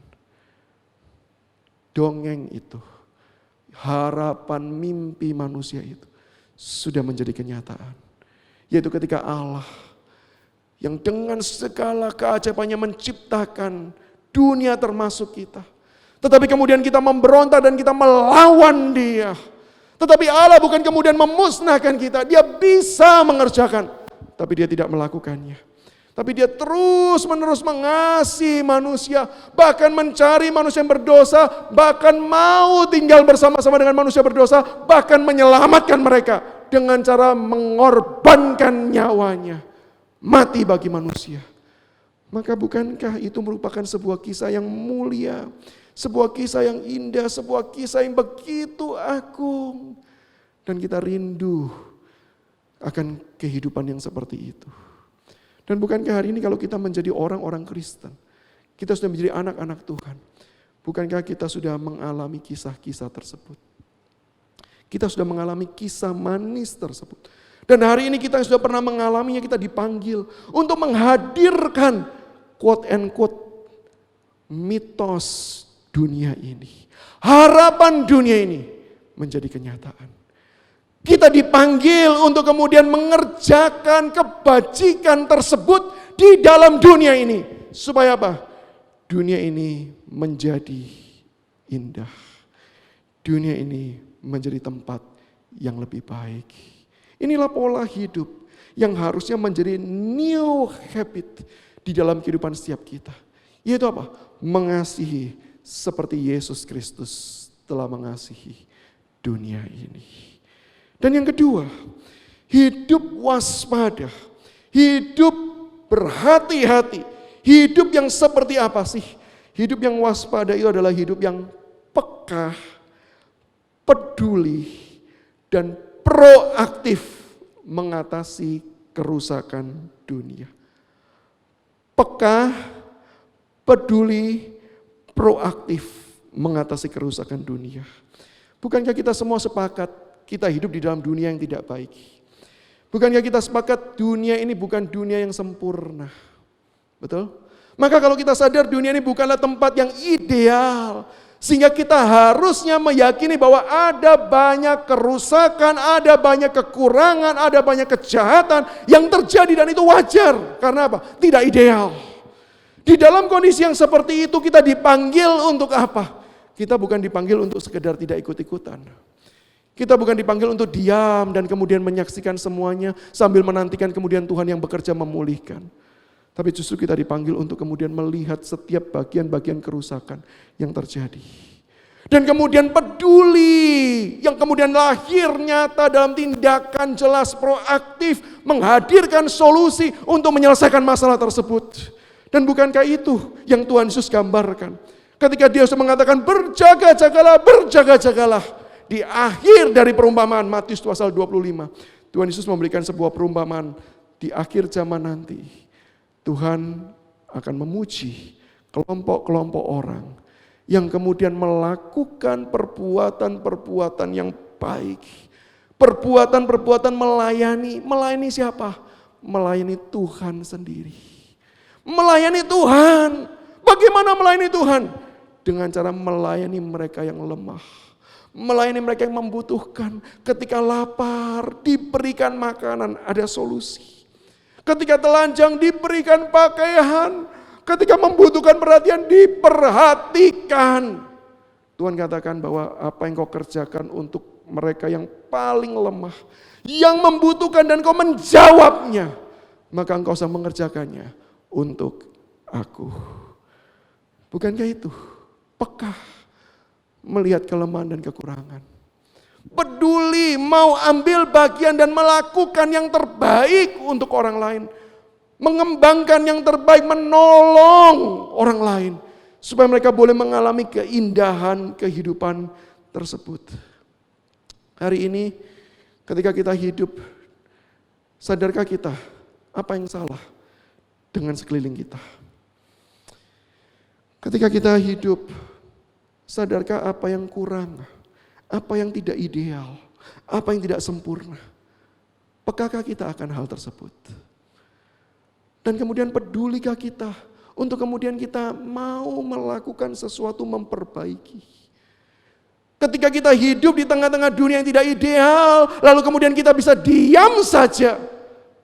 Speaker 3: Dongeng itu, harapan mimpi manusia itu sudah menjadi kenyataan. Yaitu ketika Allah yang dengan segala keajaibannya menciptakan dunia termasuk kita. Tetapi kemudian kita memberontak dan kita melawan Dia. Tetapi Allah bukan kemudian memusnahkan kita. Dia bisa mengerjakan. Tapi Dia tidak melakukannya. Tapi Dia terus menerus mengasihi manusia. Bahkan mencari manusia yang berdosa. Bahkan mau tinggal bersama-sama dengan manusia berdosa. Bahkan menyelamatkan mereka. Dengan cara mengorbankan nyawanya. Mati bagi manusia. Maka bukankah itu merupakan sebuah kisah yang mulia, sebuah kisah yang indah, sebuah kisah yang begitu agung. Dan kita rindu akan kehidupan yang seperti itu. Dan bukankah hari ini kalau kita menjadi orang-orang Kristen, kita sudah menjadi anak-anak Tuhan, bukankah kita sudah mengalami kisah-kisah tersebut? Kita sudah mengalami kisah manis tersebut. Dan hari ini kita sudah pernah mengalaminya, kita dipanggil untuk menghadirkan quote and quote mitos dunia ini. Harapan dunia ini menjadi kenyataan. Kita dipanggil untuk kemudian mengerjakan kebajikan tersebut di dalam dunia ini. Supaya apa? Dunia ini menjadi indah. Dunia ini menjadi tempat yang lebih baik. Inilah pola hidup yang harusnya menjadi new habit di dalam kehidupan setiap kita. Yaitu apa? Mengasihi seperti Yesus Kristus telah mengasihi dunia ini. Dan yang kedua, hidup waspada, hidup berhati-hati. Hidup yang seperti apa sih? Hidup yang waspada itu adalah hidup yang peka, peduli, dan proaktif mengatasi kerusakan dunia. Peka, peduli, proaktif mengatasi kerusakan dunia. Bukankah kita semua sepakat kita hidup di dalam dunia yang tidak baik? Bukankah kita sepakat dunia ini bukan dunia yang sempurna? Betul? Maka kalau kita sadar dunia ini bukanlah tempat yang ideal, sehingga kita harusnya meyakini bahwa ada banyak kerusakan, ada banyak kekurangan, ada banyak kejahatan yang terjadi dan itu wajar. Karena apa? Tidak ideal. Di dalam kondisi yang seperti itu kita dipanggil untuk apa? Kita bukan dipanggil untuk sekedar tidak ikut-ikutan. Kita bukan dipanggil untuk diam dan kemudian menyaksikan semuanya sambil menantikan kemudian Tuhan yang bekerja memulihkan. Tapi justru kita dipanggil untuk kemudian melihat setiap bagian-bagian kerusakan yang terjadi. Dan kemudian peduli yang kemudian lahir nyata dalam tindakan jelas proaktif menghadirkan solusi untuk menyelesaikan masalah tersebut. Dan bukankah itu yang Tuhan Yesus gambarkan? Ketika dia mengatakan berjaga-jagalah, berjaga-jagalah. Di akhir dari perumpamaan Matius pasal 25. Tuhan Yesus memberikan sebuah perumpamaan di akhir zaman nanti. Tuhan akan memuji kelompok-kelompok orang yang kemudian melakukan perbuatan-perbuatan yang baik. Perbuatan-perbuatan melayani. Melayani siapa? Melayani Tuhan sendiri. Melayani Tuhan. Bagaimana melayani Tuhan? Dengan cara melayani mereka yang lemah. Melayani mereka yang membutuhkan. Ketika lapar, diberikan makanan, ada solusi. Ketika telanjang diberikan pakaian, ketika membutuhkan perhatian diperhatikan. Tuhan katakan bahwa apa yang kau kerjakan untuk mereka yang paling lemah, yang membutuhkan dan kau menjawabnya, maka engkau usah mengerjakannya untuk aku. Bukankah itu peka melihat kelemahan dan kekurangan? Peduli, mau ambil bagian dan melakukan yang terbaik untuk orang lain. Mengembangkan yang terbaik, menolong orang lain. Supaya mereka boleh mengalami keindahan kehidupan tersebut. Hari ini ketika kita hidup, sadarkah kita apa yang salah dengan sekeliling kita? Ketika kita hidup, sadarkah apa yang kurang? Apa yang tidak ideal, apa yang tidak sempurna. Pekakah kita akan hal tersebut? Dan kemudian pedulikah kita untuk kemudian kita mau melakukan sesuatu memperbaiki. Ketika kita hidup di tengah-tengah dunia yang tidak ideal, lalu kemudian kita bisa diam saja,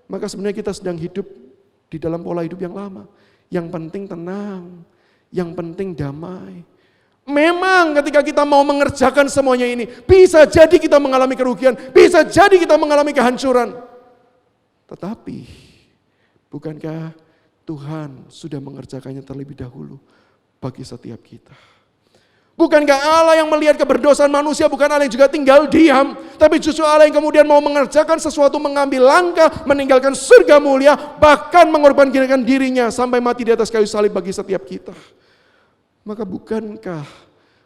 Speaker 3: maka sebenarnya kita sedang hidup di dalam pola hidup yang lama. Yang penting tenang, yang penting damai. Memang ketika kita mau mengerjakan semuanya ini, bisa jadi kita mengalami kerugian, bisa jadi kita mengalami kehancuran. Tetapi, bukankah Tuhan sudah mengerjakannya terlebih dahulu bagi setiap kita? Bukankah Allah yang melihat keberdosaan manusia bukan Allah yang juga tinggal diam, tapi justru Allah yang kemudian mau mengerjakan sesuatu, mengambil langkah, meninggalkan surga mulia, bahkan mengorbankan dirinya sampai mati di atas kayu salib bagi setiap kita. Maka bukankah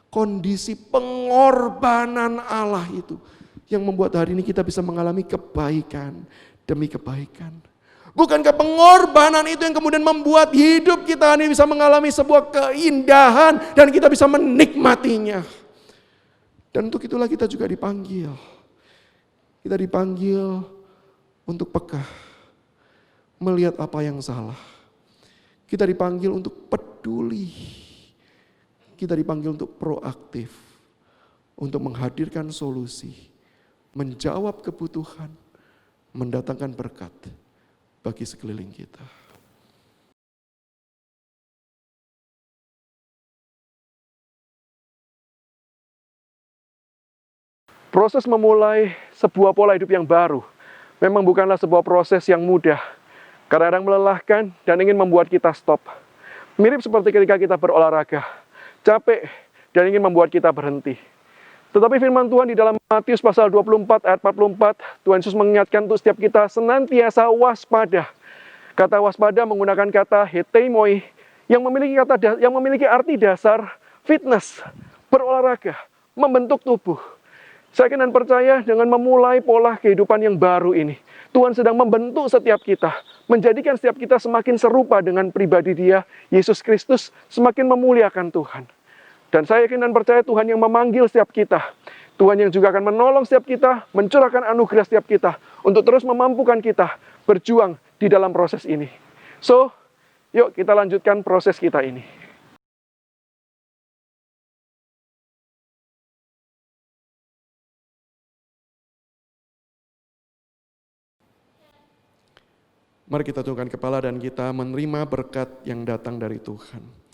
Speaker 3: kondisi pengorbanan Allah itu yang membuat hari ini kita bisa mengalami kebaikan demi kebaikan? Bukankah pengorbanan itu yang kemudian membuat hidup kita ini bisa mengalami sebuah keindahan dan kita bisa menikmatinya? Dan untuk itulah kita juga dipanggil. Kita dipanggil untuk peka, melihat apa yang salah. Kita dipanggil untuk peduli. Kita dipanggil untuk proaktif, untuk menghadirkan solusi, menjawab kebutuhan, mendatangkan berkat bagi sekeliling kita. Proses memulai sebuah pola hidup yang baru memang bukanlah sebuah proses yang mudah. Kadang-kadang melelahkan dan ingin membuat kita stop. Mirip seperti ketika kita berolahraga, capek dan ingin membuat kita berhenti. Tetapi firman Tuhan di dalam Matius pasal 24 ayat 44, Tuhan Yesus mengingatkan untuk setiap kita senantiasa waspada. Kata waspada menggunakan kata heteimoi yang memiliki arti dasar fitness, berolahraga, membentuk tubuh. Saya yakin dan percaya dengan memulai pola kehidupan yang baru ini, Tuhan sedang membentuk setiap kita, menjadikan setiap kita semakin serupa dengan pribadi Dia, Yesus Kristus, semakin memuliakan Tuhan. Dan saya yakin dan percaya Tuhan yang memanggil setiap kita. Tuhan yang juga akan menolong setiap kita, mencurahkan anugerah setiap kita, untuk terus memampukan kita berjuang di dalam proses ini. So, yuk kita lanjutkan proses kita ini. Mari kita tundukkan kepala dan kita menerima berkat yang datang dari Tuhan.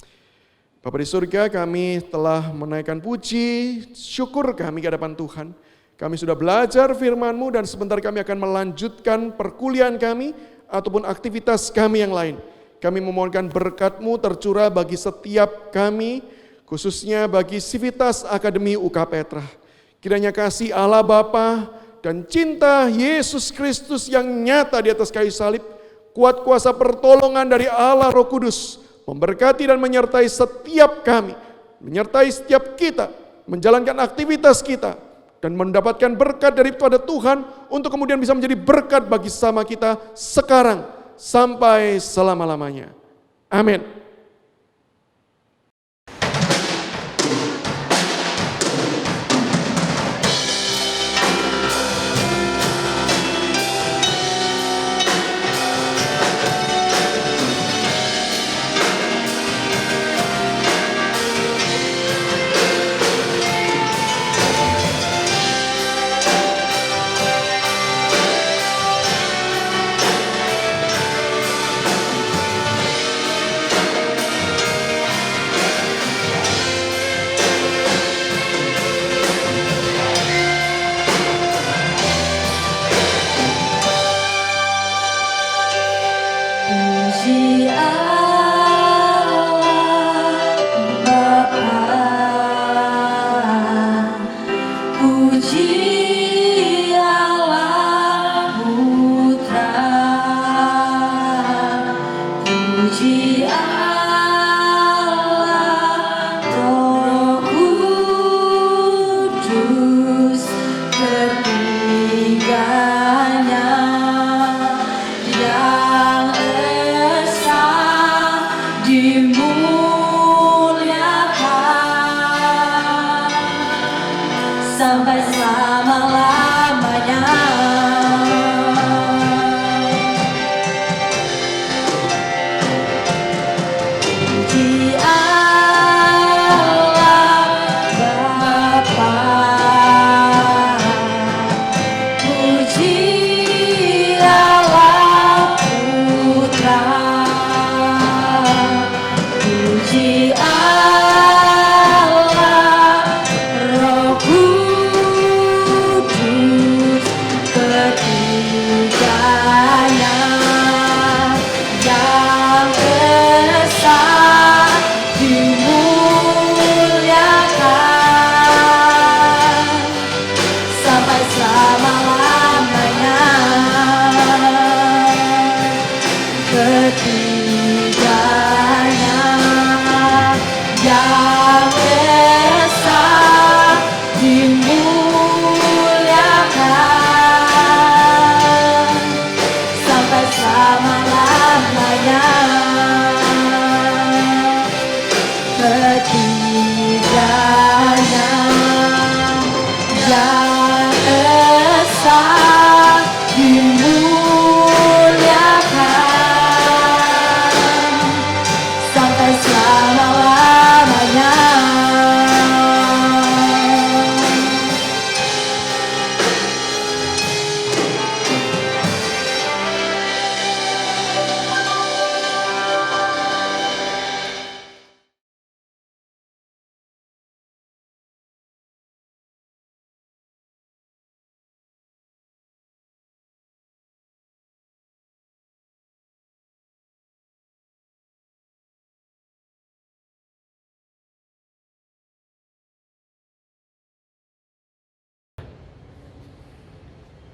Speaker 3: Bapa di surga, kami telah menaikkan puji, syukur kami ke hadapan Tuhan. Kami sudah belajar firman-Mu dan sebentar kami akan melanjutkan perkuliahan kami ataupun aktivitas kami yang lain. Kami memohonkan berkat-Mu tercurah bagi setiap kami, khususnya bagi Sivitas Akademi UK Petra. Kiranya kasih Allah Bapa dan cinta Yesus Kristus yang nyata di atas kayu salib, kuat kuasa pertolongan dari Allah Roh Kudus, memberkati dan menyertai setiap kami, menyertai setiap kita, menjalankan aktivitas kita, dan mendapatkan berkat daripada Tuhan untuk kemudian bisa menjadi berkat bagi sesama kita sekarang sampai selama-lamanya. Amin.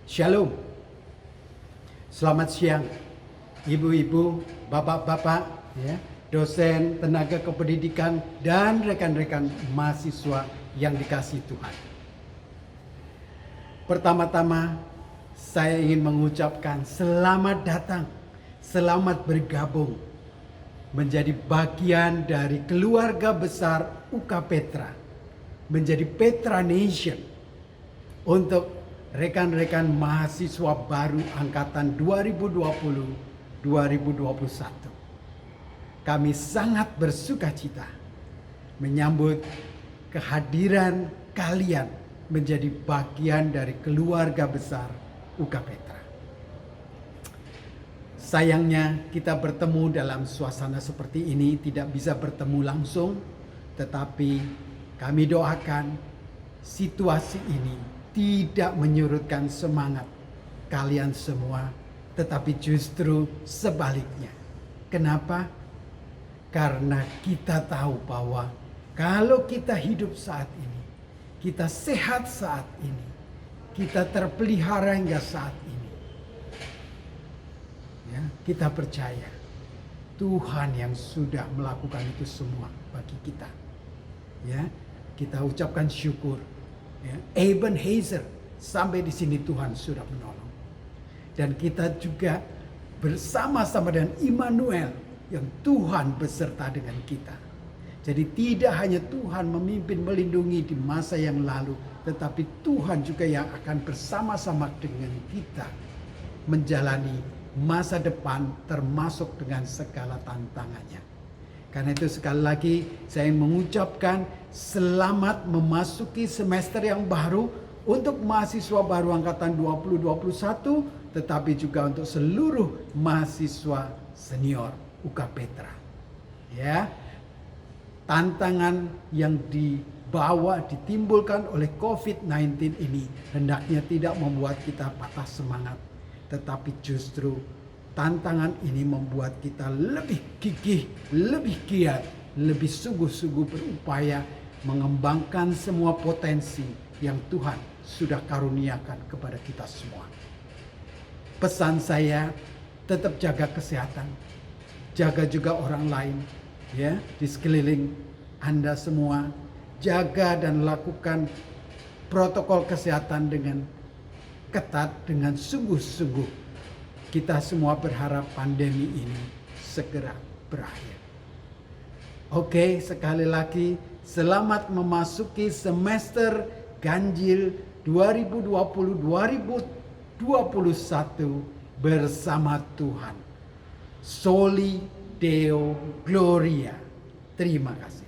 Speaker 4: Shalom. Selamat siang, ibu-ibu, bapak-bapak, ya, dosen, tenaga kependidikan, dan rekan-rekan mahasiswa yang dikasihi Tuhan. Pertama-tama, saya ingin mengucapkan selamat datang, selamat bergabung menjadi bagian dari keluarga besar UK Petra, menjadi Petra Nation untuk rekan-rekan mahasiswa baru angkatan 2020-2021. Kami sangat bersuka cita menyambut kehadiran kalian menjadi bagian dari keluarga besar UK Petra. Sayangnya kita bertemu dalam suasana seperti ini, tidak bisa bertemu langsung, tetapi kami doakan situasi ini tidak menyurutkan semangat kalian semua, tetapi justru sebaliknya. Kenapa? Karena kita tahu bahwa kalau kita hidup saat ini, kita sehat saat ini, kita terpelihara hingga saat ini, ya, kita percaya Tuhan yang sudah melakukan itu semua bagi kita. Ya, kita ucapkan syukur. Ya, Ebenezer, sampai di sini Tuhan sudah menolong. Dan kita juga bersama-sama dengan Immanuel yang Tuhan beserta dengan kita. Jadi tidak hanya Tuhan memimpin melindungi di masa yang lalu, tetapi Tuhan juga yang akan bersama-sama dengan kita menjalani masa depan termasuk dengan segala tantangannya. Karena itu sekali lagi saya mengucapkan selamat memasuki semester yang baru untuk mahasiswa baru angkatan 2021, tetapi juga untuk seluruh mahasiswa senior UK Petra. Ya, tantangan yang ditimbulkan oleh COVID-19 ini hendaknya tidak membuat kita patah semangat, tetapi justru tantangan ini membuat kita lebih gigih, lebih giat, lebih sungguh-sungguh berupaya mengembangkan semua potensi yang Tuhan sudah karuniakan kepada kita semua. Pesan saya, tetap jaga kesehatan, jaga juga orang lain, ya, di sekeliling Anda semua. Jaga dan lakukan protokol kesehatan dengan ketat, dengan sungguh-sungguh. Kita semua berharap pandemi ini segera berakhir. Oke, sekali lagi selamat memasuki semester ganjil 2020-2021 bersama Tuhan. Soli Deo Gloria. Terima kasih.